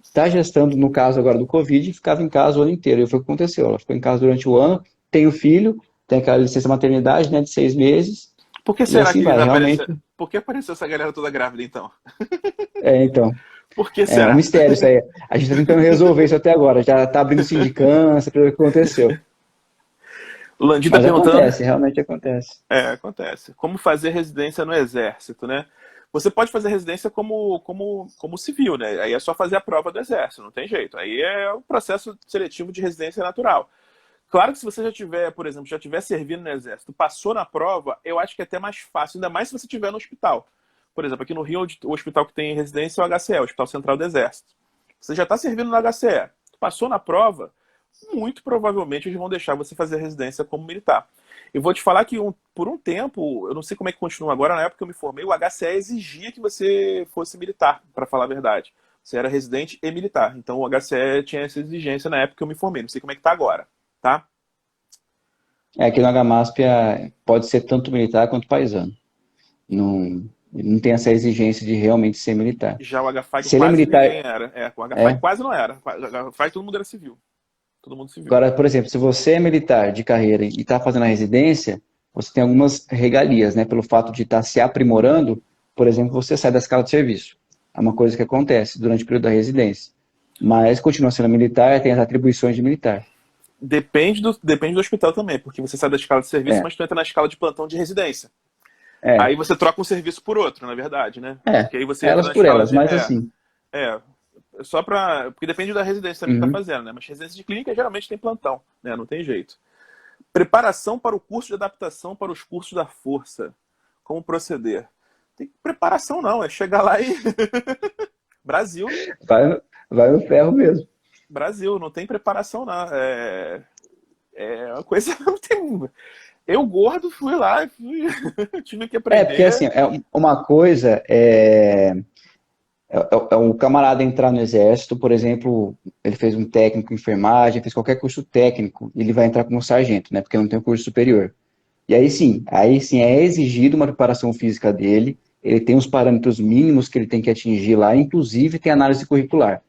está gestando, no caso agora do Covid, ficava em casa o ano inteiro. E foi o que aconteceu. Ela ficou em casa durante o ano, tem o filho, tem aquela licença maternidade, né, de 6 meses, Por que e será assim que vai. apareceu? Realmente, Por que apareceu essa galera toda grávida, então? então, Por que é um será? mistério isso aí. A gente está tentando resolver isso até agora. Já está abrindo sindicância para ver o que aconteceu. O Landim tá Mas perguntando. acontece, realmente acontece. Acontece. Como fazer residência no Exército, né? Você pode fazer residência como civil, né? Aí é só fazer a prova do Exército, não tem jeito. Aí é o processo seletivo de residência natural. Claro que se você já tiver, por exemplo, já tiver servindo no Exército, passou na prova, eu acho que é até mais fácil, ainda mais se você estiver no hospital. Por exemplo, aqui no Rio, o hospital que tem residência é o HCE, o Hospital Central do Exército. Você já está servindo no HCE, passou na prova, muito provavelmente eles vão deixar você fazer a residência como militar. Eu vou te falar que por um tempo, eu não sei como é que continua agora, na época que eu me formei, o HCE exigia que você fosse militar, para falar a verdade. Você era residente e militar. Então o HCE tinha essa exigência na época que eu me formei. Não sei como é que está agora, tá? Aqui no HMASP pode ser tanto militar quanto paisano. Não, não tem essa exigência de realmente ser militar. Já o HFAI Se ele é quase militar, ninguém era. O HFAI quase não era. O HFAI todo mundo era civil. Todo mundo civil. agora, por exemplo, se você é militar de carreira e está fazendo a residência, você tem algumas regalias, né? Pelo fato de estar se aprimorando, por exemplo, você sai da escala de serviço. É uma coisa que acontece durante o período da residência. Mas continua sendo militar, tem as atribuições de militar. Depende do hospital também, porque você sai da escala de serviço, É, mas tu entra na escala de plantão de residência. é, Aí você troca um serviço por outro, na verdade, né? é. Porque aí você entra Elas na por escala elas, de. mas assim. É, só pra. Porque depende da residência também que tá Uhum. fazendo, né? Mas residência de clínica geralmente tem plantão, né? Não tem jeito. Preparação para o curso de adaptação para os cursos da força. Como proceder? Tem preparação não, é chegar lá e. Brasil, Vai, vai no ferro mesmo. Brasil, não tem preparação não. É uma coisa. Não tem. Eu gordo fui lá, tive que Porque assim, aprender. uma coisa é um camarada entrar no exército, por exemplo, ele fez um técnico em enfermagem, fez qualquer curso técnico, ele vai entrar como sargento, né? Porque não tem um curso superior. E aí sim é exigido uma preparação física dele, ele tem os parâmetros mínimos que ele tem que atingir lá, inclusive tem análise curricular.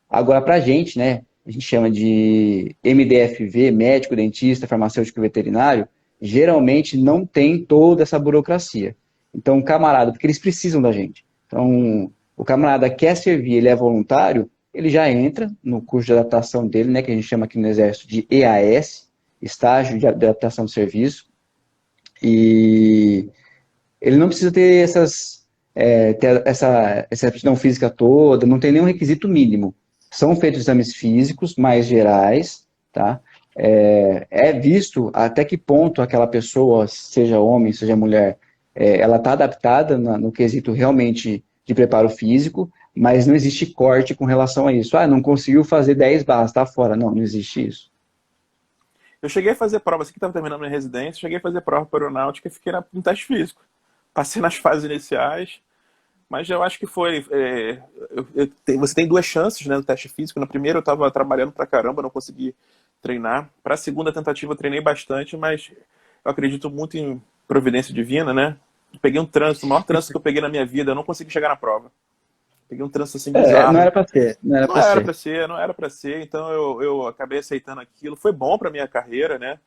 Agora, pra gente, né? A gente chama de MDFV, médico, dentista, farmacêutico e veterinário, geralmente não tem toda essa burocracia. Então, camarada, porque eles precisam da gente. Então, o camarada quer servir, ele é voluntário, ele já entra no curso de adaptação dele, né, que a gente chama aqui no Exército de EAS, Estágio de Adaptação de Serviço, e ele não precisa ter ter essa aptidão física toda, não tem nenhum requisito mínimo. São feitos exames físicos mais gerais, tá? É visto até que ponto aquela pessoa, seja homem, seja mulher, ela está adaptada no quesito realmente de preparo físico, mas não existe corte com relação a isso. Ah, não conseguiu fazer 10 barras, está fora. Não, não existe isso. Eu cheguei a fazer prova, assim que estava terminando minha residência, cheguei a fazer prova para aeronáutica e fiquei no teste físico. Passei nas fases iniciais, mas eu acho que foi. Você tem duas chances, né, no teste físico. Na primeira eu estava trabalhando pra caramba, não consegui treinar. Para a segunda tentativa eu treinei bastante, mas eu acredito muito em providência divina, né? Peguei um trânsito, o maior trânsito que eu peguei na minha vida, eu não consegui chegar na prova. Peguei um trânsito assim Não bizarro. era para ser, não era Não para era pra ser. ser, não era pra ser, então eu acabei aceitando aquilo. Foi bom pra minha carreira, né?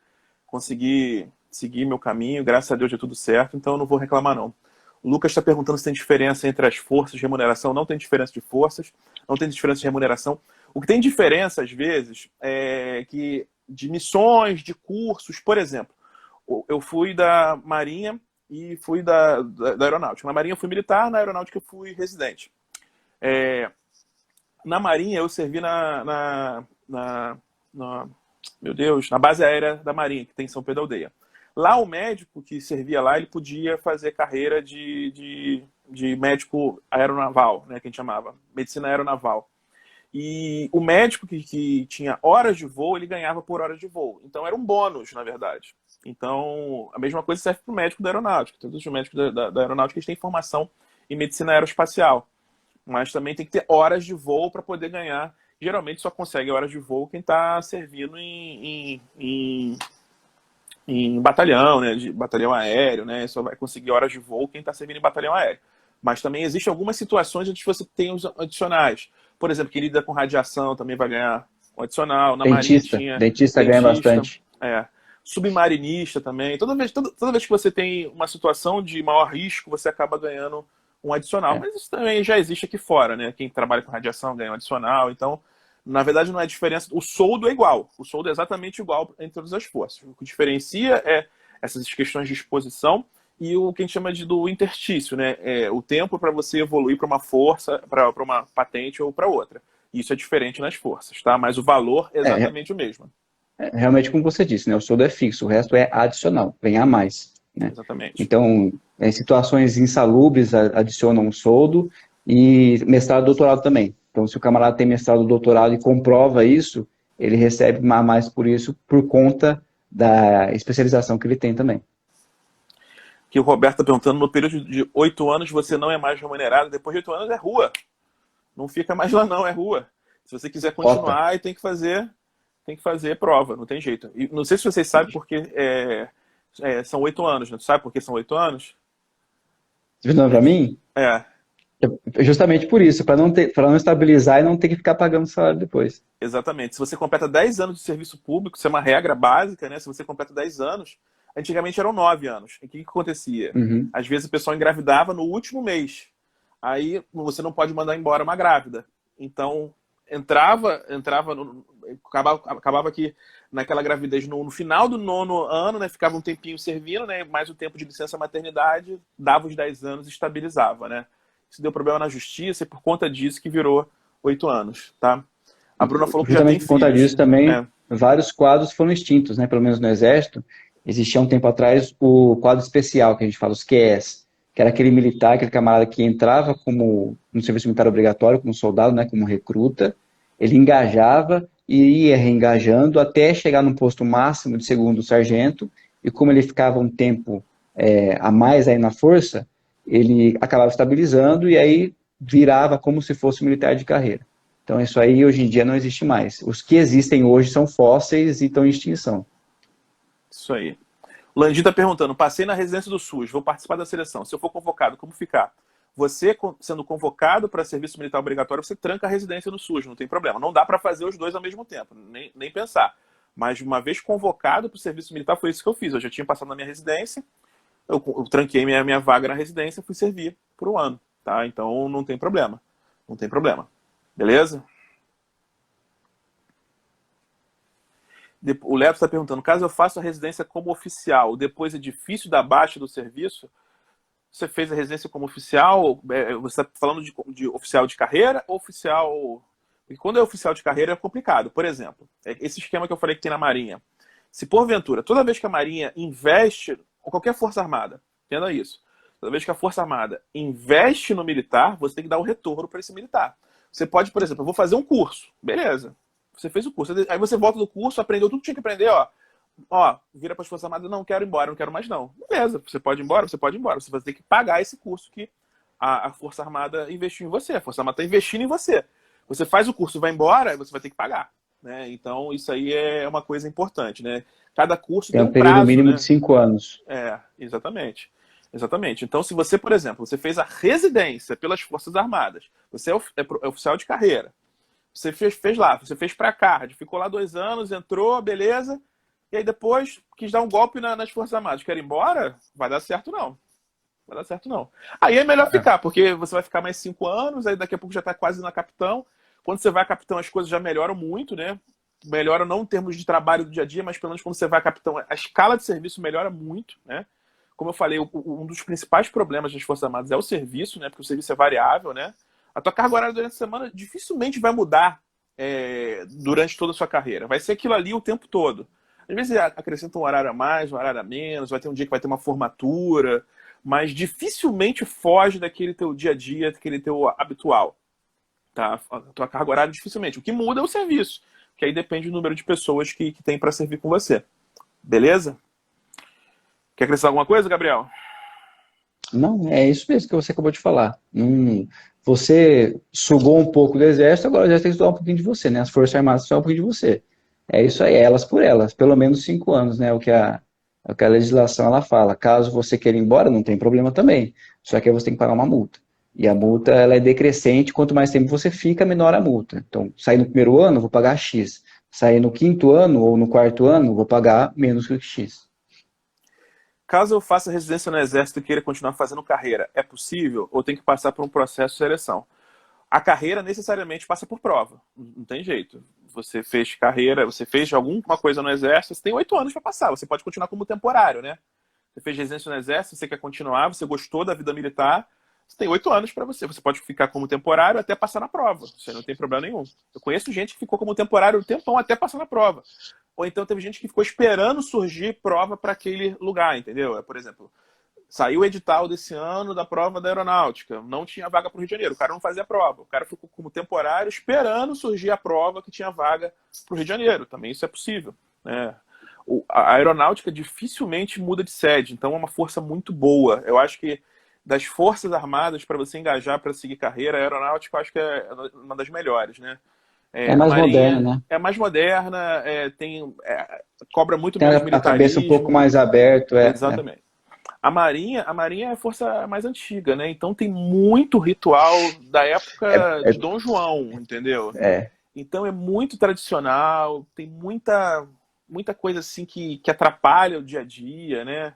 Consegui seguir meu caminho, graças a Deus deu tudo certo, então eu não vou reclamar não. O Lucas está perguntando se tem diferença entre as forças de remuneração. Não tem diferença de forças, não tem diferença de remuneração. O que tem diferença, às vezes, é que de missões, de cursos, por exemplo, eu fui da Marinha e fui da Aeronáutica. Na Marinha eu fui militar, na Aeronáutica eu fui residente. É, Na Marinha, eu servi meu Deus, na base aérea da Marinha, que tem em São Pedro da Aldeia. Lá, o médico que servia lá, ele podia fazer carreira de médico aeronaval, né, que a gente chamava, medicina aeronaval. E o médico que tinha horas de voo, ele ganhava por horas de voo. Então, era um bônus, na verdade. Então, a mesma coisa serve para o médico da aeronáutica. Todos os médicos da aeronáutica eles têm formação em medicina aeroespacial. Mas também tem que ter horas de voo para poder ganhar. Geralmente só consegue horas de voo quem está servindo em batalhão, né? De batalhão aéreo, né? Só vai conseguir horas de voo quem está servindo em batalhão aéreo. Mas também existem algumas situações onde você tem os adicionais. Por exemplo, quem lida com radiação também vai ganhar um adicional. Na Marinha tinha Dentista ganha dentista, bastante. submarinista também. Toda vez que você tem uma situação de maior risco, você acaba ganhando um adicional. É. Mas isso também já existe aqui fora, né? Quem trabalha com radiação ganha um adicional. Então, na verdade, não é diferença. O soldo é igual. O soldo é exatamente igual entre todas as forças. O que diferencia é essas questões de exposição e o que a gente chama do interstício, né? É o tempo para você evoluir para uma força, para uma patente ou para outra. Isso é diferente nas forças, tá? Mas o valor é É, exatamente o mesmo. realmente como você disse, né? O soldo é fixo, o resto é adicional, vem a mais, né? Exatamente. Então, em situações insalubres, adicionam um soldo e mestrado e doutorado também. Então, se o camarada tem mestrado e doutorado e comprova isso, ele recebe a mais por isso, por conta da especialização que ele tem também. Que o Roberto está perguntando, no período de 8 anos você não é mais remunerado, depois de 8 anos é rua. Não fica mais lá não, é rua. Se você quiser Cota. continuar, aí tem que fazer prova, não tem jeito. E não sei se vocês sabem porque são 8 anos, né? Tu sabe por que são 8 anos? Você não para mim? É, Justamente por isso, para não estabilizar e não ter que ficar pagando salário depois. exatamente. Se você completa 10 anos de serviço público, isso é uma regra básica, né? Se você completa 10 anos, antigamente eram 9 anos. E o que acontecia? Uhum. Às vezes o pessoal engravidava no último mês. Aí você não pode mandar embora uma grávida. Então, acabava que naquela gravidez no final do 9º ano, né, ficava um tempinho servindo, né, mais o tempo de licença maternidade, dava os 10 anos e estabilizava, né. Isso deu problema na justiça e por conta disso que virou 8 anos, tá? A Bruna falou que já tem Justamente por conta filhos. disso também, É, vários quadros foram extintos, né? Pelo menos no Exército, existia um tempo atrás o quadro especial, que a gente fala, os QS, que era aquele militar, aquele camarada que entrava como no serviço militar obrigatório, como soldado, né? Como recruta, ele engajava e ia reengajando até chegar no posto máximo de segundo sargento, e como ele ficava um tempo a mais aí na força, ele acabava estabilizando e aí virava como se fosse um militar de carreira. Então, isso aí hoje em dia não existe mais. Os que existem hoje são fósseis e estão em extinção. isso aí. O Landim está perguntando, passei na residência do SUS, vou participar da seleção. Se eu for convocado, como ficar? Você, sendo convocado para serviço militar obrigatório, você tranca a residência no SUS, não tem problema. Não dá para fazer os dois ao mesmo tempo, nem pensar. Mas uma vez convocado para o serviço militar, foi isso que eu fiz. Eu já tinha passado na minha residência, eu tranquei minha vaga na residência, fui servir por um ano, tá? Então não tem problema. Não tem problema. Beleza? O Leto está perguntando, caso eu faça a residência como oficial, depois é difícil dar baixa do serviço? Você fez a residência como oficial? Você está falando de oficial de carreira ou oficial... Porque quando é oficial de carreira é complicado. Por exemplo, esse esquema que eu falei que tem na Marinha. Se porventura, toda vez que a Marinha investe, ou qualquer Força Armada, entenda isso, toda vez que a Força Armada investe no militar, você tem que dar um retorno para esse militar. Você pode, por exemplo, eu vou fazer um curso. Beleza. Você fez o curso. Aí você volta do curso, aprendeu tudo que tinha que aprender, vira para as Forças Armadas, não quero ir embora, não quero mais não. Beleza, você pode ir embora, você pode ir embora. Você vai ter que pagar esse curso que a Força Armada investiu em você. A Força Armada está investindo em você. Você faz o curso, vai embora, você vai ter que pagar. Né? Então, isso aí é uma coisa importante. Né? Cada curso Tem tem um um período prazo. mínimo de Né? 5 anos. Exatamente. Exatamente. Então, se você, por exemplo, você fez a residência pelas Forças Armadas, você é oficial de carreira, você fez lá, você fez para CARD, ficou lá 2 anos, entrou, beleza, e aí depois quis dar um golpe nas Forças Armadas. Quer ir embora? Vai dar certo não. Vai dar certo não. Aí é melhor ficar, porque você vai ficar mais 5 anos, aí daqui a pouco já está quase na capitão. Quando você vai a capitão, as coisas já melhoram muito, né? Melhora não em termos de trabalho do dia a dia, mas pelo menos quando você vai a capitão, a escala de serviço melhora muito, né? Como eu falei, um dos principais problemas das Forças Armadas é o serviço, né? Porque o serviço é variável, né? A tua carga horária durante a semana dificilmente vai mudar durante toda a sua carreira. Vai ser aquilo ali o tempo todo. Às vezes acrescenta um horário a mais, um horário a menos, vai ter um dia que vai ter uma formatura, mas dificilmente foge daquele teu dia a dia, daquele teu habitual. Tá? A tua carga horária dificilmente. O que muda é o serviço, que aí depende do número de pessoas que tem para servir com você. Beleza? Quer acrescentar alguma coisa, Gabriel? Não, é isso mesmo que você acabou de falar. Você sugou um pouco do exército, agora o exército tem que estudar um pouquinho de você, né? As Forças Armadas estudam um pouquinho de você. É isso aí, elas por elas, pelo menos 5 anos, né? O que a legislação ela fala. Caso você queira ir embora, não tem problema também. Só que aí você tem que pagar uma multa. E a multa ela é decrescente, quanto mais tempo você fica, menor a multa. Então, sair no primeiro ano, vou pagar X. Sair no 5º ano ou no 4º ano, vou pagar menos que X. Caso eu faça residência no Exército e queira continuar fazendo carreira, é possível ou tem que passar por um processo de seleção? A carreira necessariamente passa por prova, não tem jeito. Você fez carreira, você fez alguma coisa no Exército, você tem 8 anos para passar, você pode continuar como temporário, né? Você fez residência no Exército, você quer continuar, você gostou da vida militar, você tem 8 anos para você. Você pode ficar como temporário até passar na prova, você não tem problema nenhum. Eu conheço gente que ficou como temporário um tempão até passar na prova. ou então teve gente que ficou esperando surgir prova para aquele lugar, entendeu? Por exemplo, saiu o edital desse ano da prova da aeronáutica, não tinha vaga para o Rio de Janeiro, o cara não fazia a prova, o cara ficou como temporário esperando surgir a prova que tinha vaga para o Rio de Janeiro, também isso é possível, né? A aeronáutica dificilmente muda de sede, então é uma força muito boa. Eu acho que das forças armadas para você engajar para seguir carreira, a aeronáutica eu acho que é uma das melhores, né? É A mais Marinha moderno, né? é mais moderna, cobra muito Tem menos a cabeça um pouco militarismo. mais aberta, Exatamente. A Marinha é a força mais antiga, né? Então tem muito ritual da época é, de Dom João, entendeu? é, Então é muito tradicional, tem muita coisa assim que atrapalha o dia a dia, né?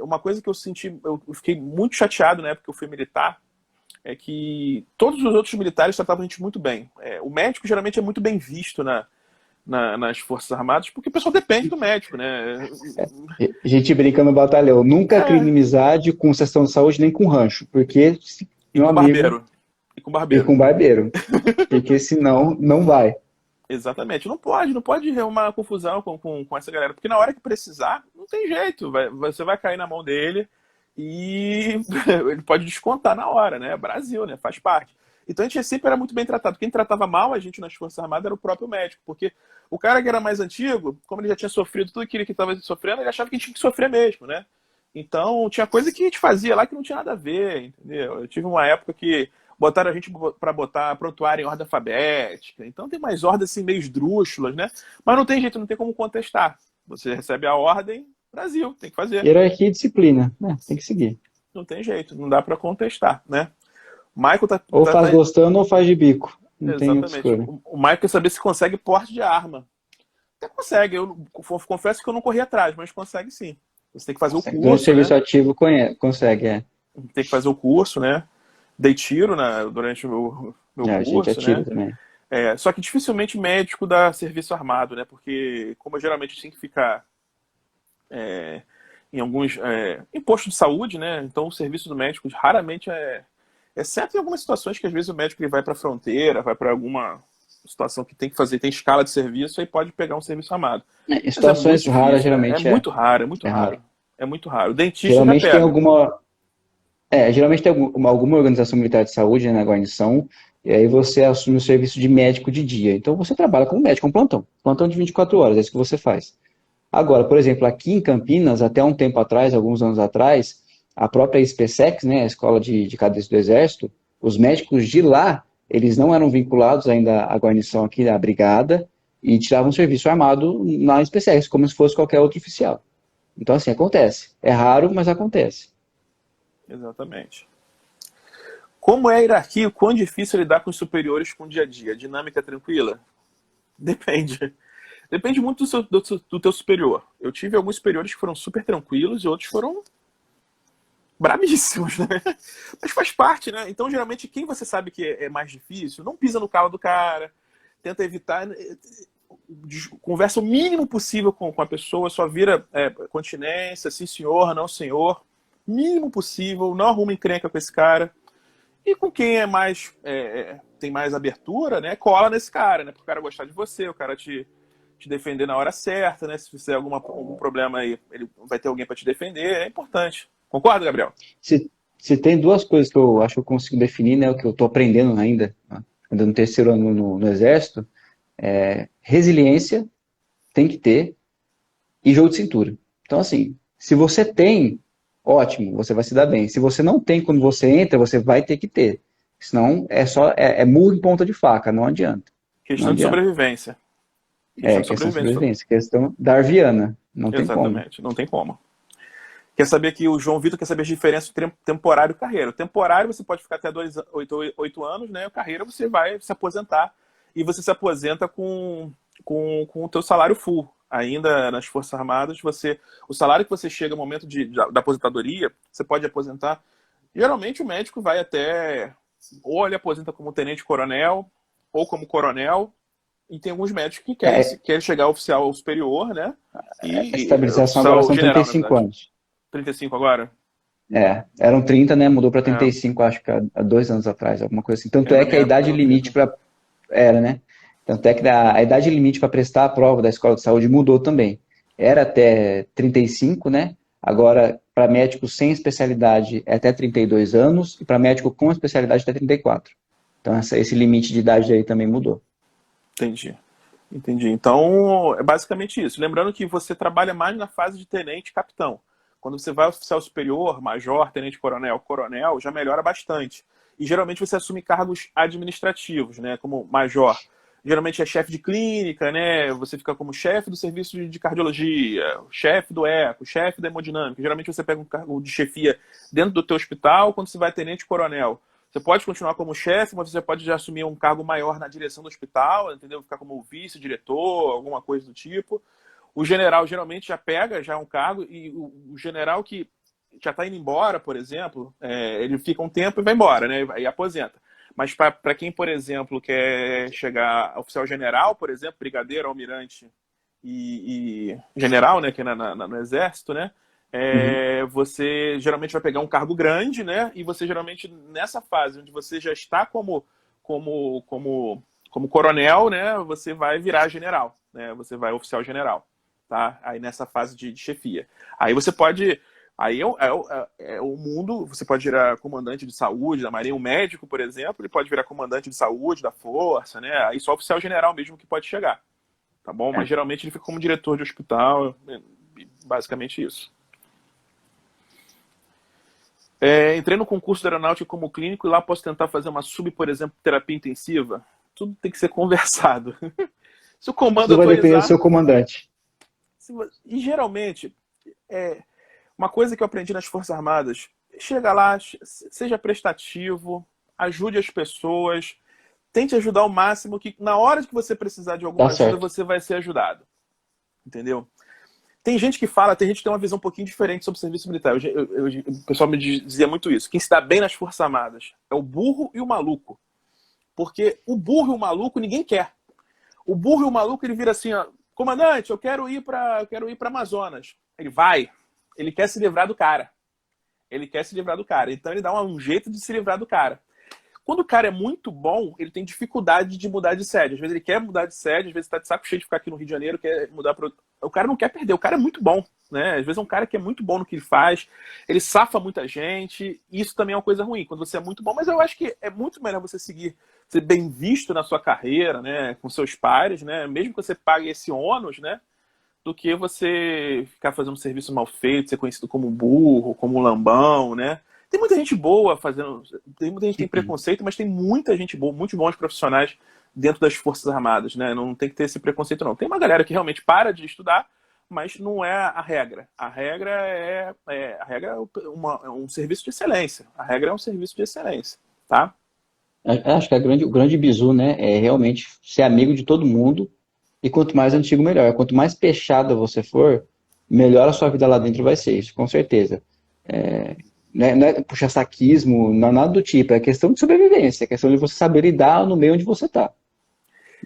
Uma coisa que eu senti, eu fiquei muito chateado na época que eu fui militar, é que todos os outros militares tratavam a gente muito bem. O médico geralmente é muito bem visto nas Forças Armadas, porque o pessoal depende do médico, né? a gente brinca no batalhão, nunca crime É, amizade com sessão de saúde nem com rancho, porque, e meu com amigo, barbeiro. E com e barbeiro. com barbeiro, porque senão não vai. Exatamente. Não pode arrumar confusão com essa galera, porque na hora que precisar, não tem jeito. Você vai cair na mão dele e ele pode descontar na hora, né? Brasil, né? Faz parte. Então a gente sempre era muito bem tratado. Quem tratava mal a gente nas Forças Armadas era o próprio médico, porque o cara que era mais antigo, como ele já tinha sofrido tudo aquilo que estava sofrendo, ele achava que tinha que sofrer mesmo, né? Então tinha coisa que a gente fazia lá que não tinha nada a ver, entendeu? Eu tive uma época que botaram a gente para botar prontuário em ordem alfabética. Então tem mais ordens assim meio esdrúxulas, né? Mas não tem jeito, não tem como contestar. Você recebe a ordem, Brasil, tem que fazer. Hierarquia e disciplina, né? Tem que seguir. Não tem jeito, não dá para contestar, né? O Michael Ou faz gostando ou faz de bico. Não tem outra Exatamente. escolha. O Michael quer saber se consegue porte de arma. Até consegue, eu confesso que eu não corri atrás, mas consegue sim. Você tem que fazer o Durante o curso, serviço né? ativo consegue, é. Tem que fazer o curso, né? Dei tiro durante o meu A gente curso, atira né? também. Só que dificilmente médico dá serviço armado, né? Porque, como eu geralmente tenho que ficar em alguns em posto de saúde, né? Então o serviço do médico raramente exceto em algumas situações que às vezes o médico ele vai para a fronteira, vai para alguma situação que tem que fazer, tem escala de serviço, aí pode pegar um serviço armado. Em Mas é muito situações raras, difícil, é geralmente muito raro, é muito é raro. raro. É muito raro. O dentista já Geralmente tem pega. geralmente tem alguma organização militar de saúde, né, na guarnição, e aí você assume o serviço de médico de dia. Então você trabalha como médico, um plantão. Plantão de 24 horas, é isso que você faz. Agora, por exemplo, aqui em Campinas, até um tempo atrás, alguns anos atrás, a própria SpaceX, né, a Escola de Cadetes do Exército, os médicos de lá, eles não eram vinculados ainda à guarnição aqui, da brigada, e tiravam serviço armado na SpaceX, como se fosse qualquer outro oficial. Então, assim, acontece. É raro, mas acontece. Exatamente. Como é a hierarquia? O quão difícil é lidar com os superiores com o dia a dia? Dinâmica tranquila? Depende. Depende muito do teu superior. Eu tive alguns superiores que foram super tranquilos e outros foram brabíssimos, né? Mas faz parte, né? Então, geralmente, quem você sabe que é mais difícil, não pisa no calo do cara, tenta evitar, conversa o mínimo possível com a pessoa, só vira continência, sim senhor, não senhor, mínimo possível, não arruma encrenca com esse cara. E com quem tem mais abertura, né? Cola nesse cara, né? Pro cara gostar de você, o cara te defender na hora certa, né? Se fizer algum problema aí, ele vai ter alguém para te defender, é importante. Concorda, Gabriel? Se tem duas coisas que eu acho que eu consigo definir, né, o que eu estou aprendendo ainda, né, ainda no terceiro ano no Exército, resiliência, tem que ter, e jogo de cintura. Então, assim, se você tem, ótimo, você vai se dar bem. Se você não tem, quando você entra, você vai ter que ter. Senão, é murro em ponta de faca, não adianta. Não Questão de adianta. sobrevivência. Questão de Questão de sobrevivência. sobrevivência, questão darwiana, não tem como. Exatamente, não tem como. Quer saber que o João Vitor quer saber a diferença entre temporário e carreira. O temporário você pode ficar até 8 anos, né? A carreira você vai se aposentar e você se aposenta com o teu salário full. Ainda nas Forças Armadas, o salário que você chega no momento da aposentadoria, você pode aposentar. Geralmente o médico vai ou ele aposenta como tenente-coronel ou como coronel. E tem alguns médicos que querem chegar ao oficial ou superior, né? A estabilização agora são general, 35 anos. 35 agora? Eram 30, né? Mudou para 35, acho que há 2 anos atrás, alguma coisa assim. Tanto Na que minha a época idade eram limite 30. era, né? Tanto é que a idade limite para prestar a prova da escola de saúde mudou também. Era até 35, né? Agora, para médico sem especialidade, é até 32 anos, e para médico com especialidade, até 34. Então, esse limite de idade aí também mudou. Entendi. Entendi. Então, é basicamente isso. Lembrando que você trabalha mais na fase de tenente e capitão. Quando você vai ao oficial superior, major, tenente coronel, coronel, já melhora bastante. E geralmente você assume cargos administrativos, né? Como major. Geralmente é chefe de clínica, né? Você fica como chefe do serviço de cardiologia, chefe do eco, chefe da hemodinâmica. Geralmente você pega um cargo de chefia dentro do teu hospital quando você vai tenente coronel. Você pode continuar como chefe, mas você pode já assumir um cargo maior na direção do hospital, entendeu? Ficar como vice-diretor, alguma coisa do tipo. O general geralmente já pega já um cargo, e o general que já está indo embora, por exemplo, ele fica um tempo e vai embora, né? E aposenta. Mas para quem, por exemplo, quer chegar a oficial general, por exemplo, brigadeiro, almirante e general, né? Que é no exército, né? Uhum. Você geralmente vai pegar um cargo grande, né? E você geralmente, nessa fase onde você já está como coronel, né? Você vai virar general, né? Você vai oficial general, tá? Aí nessa fase de chefia. Aí você pode... Aí é o mundo, você pode virar comandante de saúde da Marinha, um médico, por exemplo, ele pode virar comandante de saúde da Força, né? Aí só oficial general mesmo que pode chegar, tá bom? Mas geralmente ele fica como diretor de hospital, basicamente isso. Entrei no concurso da aeronáutica como clínico e lá posso tentar fazer uma por exemplo, terapia intensiva. Tudo tem que ser conversado. Se o comando Tudo vai depender do autorizar... seu comandante. E geralmente, uma coisa que eu aprendi nas Forças Armadas, chega lá, seja prestativo, ajude as pessoas, tente ajudar o máximo, que na hora que você precisar de Tá alguma ajuda, certo. você vai ser ajudado. Entendeu? Tem gente que fala, tem gente que tem uma visão um pouquinho diferente sobre o serviço militar. O pessoal me dizia muito isso. Quem se dá bem nas Forças Armadas é o burro e o maluco. Porque o burro e o maluco ninguém quer. O burro e o maluco, ele vira assim, ó, comandante, eu quero ir para Amazonas. Ele vai. Ele quer se livrar do cara. Ele quer se livrar do cara. Então ele dá um jeito de se livrar do cara. Quando o cara é muito bom, ele tem dificuldade de mudar de sede. Às vezes ele quer mudar de sede, às vezes está de saco cheio de ficar aqui no Rio de Janeiro, quer mudar para... O cara não quer perder, o cara é muito bom, né? Às vezes é um cara que é muito bom no que ele faz, ele safa muita gente, e isso também é uma coisa ruim, quando você é muito bom. Mas eu acho que é muito melhor você seguir, ser bem visto na sua carreira, né? Com seus pares, né? Mesmo que você pague esse ônus, né? Do que você ficar fazendo um serviço mal feito, ser conhecido como burro, como lambão, né? Tem muita gente boa fazendo... Tem muita gente que tem preconceito, mas tem muita gente boa, muitos bons profissionais dentro das Forças Armadas, né? Não tem que ter esse preconceito, não. Tem uma galera que realmente para de estudar, mas não é a regra. A regra é um serviço de excelência. A regra é um serviço de excelência, tá? Acho que o grande bizu, né, é realmente ser amigo de todo mundo, e quanto mais antigo, melhor. Quanto mais fechada você for, melhor a sua vida lá dentro vai ser, isso com certeza. Não é puxa-saquismo, não é nada do tipo, é questão de sobrevivência, é questão de você saber lidar no meio onde você está.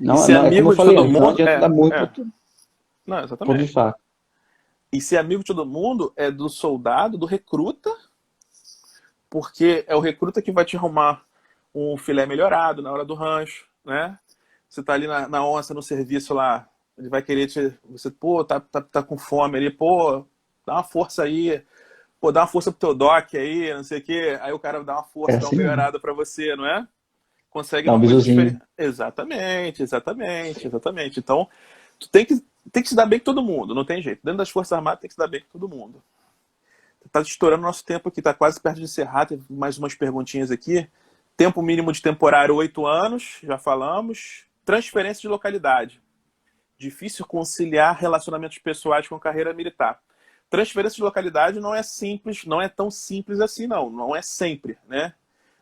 E Não, ser não, é como eu amigo de falei todo antes, não mundo... adianta dar muito Não, ponto de exatamente. faca. E ser amigo de todo mundo é do soldado, do recruta, porque é o recruta que vai te arrumar um filé melhorado na hora do rancho, né? Você tá ali na onça, no serviço lá, ele vai querer você, pô, tá com fome ali, pô, dá uma força aí, pô, dá uma força pro teu doc aí, não sei o quê. Aí o cara dá uma É força, dá uma assim mesmo. melhorada pra você, não é? Consegue Dá um uma coisa bizuzinho. diferente. Exatamente, exatamente, exatamente. Então, tu tem que se dar bem com todo mundo, não tem jeito. Dentro das Forças Armadas tem que se dar bem com todo mundo. Tá estourando nosso tempo aqui, tá quase perto de encerrar, tem mais umas perguntinhas aqui. Tempo mínimo de temporário, 8 anos, já falamos. Transferência de localidade. Difícil conciliar relacionamentos pessoais com carreira militar. Transferência de localidade não é simples, não é tão simples assim, não. Não é sempre, né?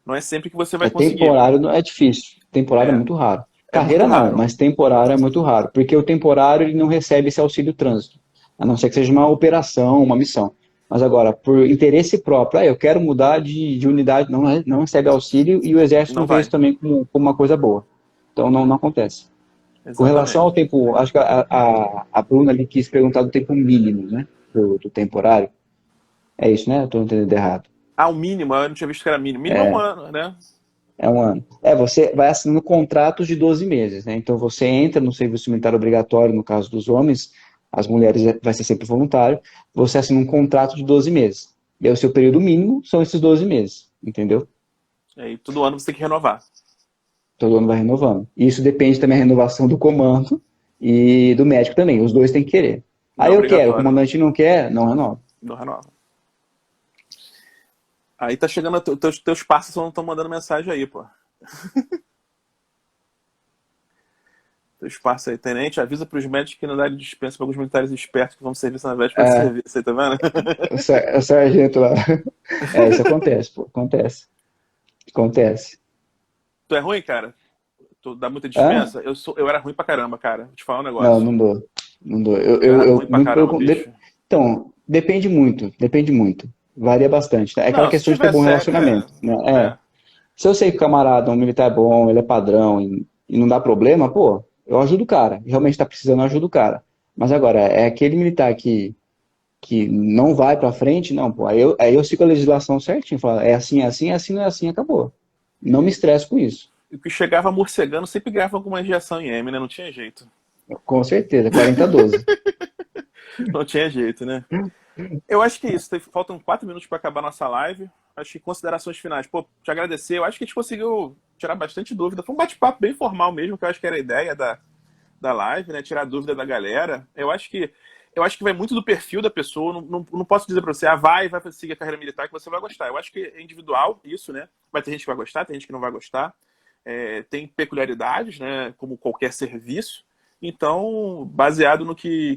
Não é sempre que você vai É conseguir. temporário, não é difícil. Temporário é É, muito raro. é muito Carreira não, raro. mas temporário é muito raro, porque o temporário ele não recebe esse auxílio trânsito, a não ser que seja uma operação, uma missão. Mas agora, por interesse próprio, eu quero mudar de unidade, não recebe auxílio e o Exército Não não vê isso vai. também como uma coisa boa. Então não acontece. Com relação ao Exatamente. tempo, acho que a Bruna ali quis perguntar do tempo mínimo, né? Do temporário. É isso, né? Eu estou entendendo errado. Ah, o mínimo, eu não tinha visto que era mínimo. Mínimo é um É, ano, né? É um ano. Você vai assinando contratos de 12 meses, né? Então você entra no serviço militar obrigatório, no caso dos homens, as mulheres vai ser sempre voluntário, você assina um contrato de 12 meses. E aí o seu período mínimo são esses 12 meses, entendeu? E aí todo ano você tem que renovar. Todo ano vai renovando. E isso depende também da renovação do comando e do médico também. Os dois têm que querer. Não é Aí eu quero, o obrigatório, não. comandante não quer, não renova. Não renova. Aí tá chegando, teus parceiros não estão mandando mensagem aí, pô. Teus parceiros aí, tenente, avisa pros médicos que não dá dispensa para alguns militares espertos que vão serviço na véspera de É, serviço, aí, tá vendo? o sargento lá. Isso acontece, pô. Acontece. Acontece. Tu é ruim, cara? Tu dá muita Hã? dispensa? Eu era ruim pra caramba, cara. Vou te falar um Não, negócio. não dou. Não dou. Eu era ruim pra Muito caramba, bicho. Então, depende muito. Depende muito. Varia bastante, tá? É aquela Não, se questão de ter tiver bom sério, relacionamento, né? é. Se eu sei que o camarada é um militar bom, ele é padrão e não dá problema, pô, eu ajudo o cara. Realmente tá precisando, eu ajudo o cara. Mas agora, é aquele militar que não vai pra frente, não, pô. Aí eu sigo a legislação certinho. Falo, é assim, não é assim, acabou. Não me estresso com isso. O que chegava morcegando sempre ganhava alguma injeção em M, né? Não tinha jeito. Com certeza, 40-12. Não tinha jeito, né? Eu acho que é isso. Faltam 4 minutos para acabar nossa live. Acho que considerações finais. Pô, te agradecer. Eu acho que a gente conseguiu tirar bastante dúvida. Foi um bate-papo bem formal mesmo, que eu acho que era a ideia da live, né? Tirar dúvida da galera. Eu acho que vai muito do perfil da pessoa. Não posso dizer para você, vai seguir a carreira militar que você vai gostar. Eu acho que é individual isso, né? Vai ter gente que vai gostar, tem gente que não vai gostar. Tem peculiaridades, né? Como qualquer serviço. Então, baseado no que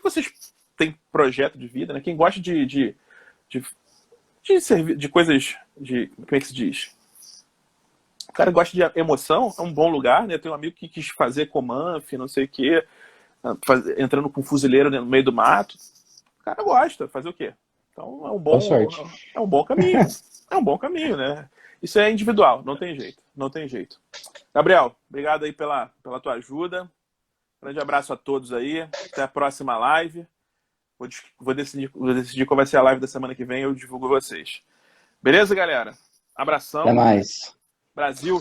vocês têm projeto de vida, né? Quem gosta de coisas como é que se diz? O cara gosta de emoção, é um bom lugar, né? Eu tenho um amigo que quis fazer Comanf, não sei o quê, entrando com fuzileiro no meio do mato. O cara gosta, fazer o quê? Então Boa sorte. é um bom caminho. É um bom caminho, né? Isso é individual, não tem jeito, não tem jeito. Gabriel, obrigado aí pela tua ajuda. Grande abraço a todos aí. Até a próxima live. Vou decidir qual vai ser a live da semana que vem. Eu divulgo vocês. Beleza, galera? Até Abração. mais. Brasil.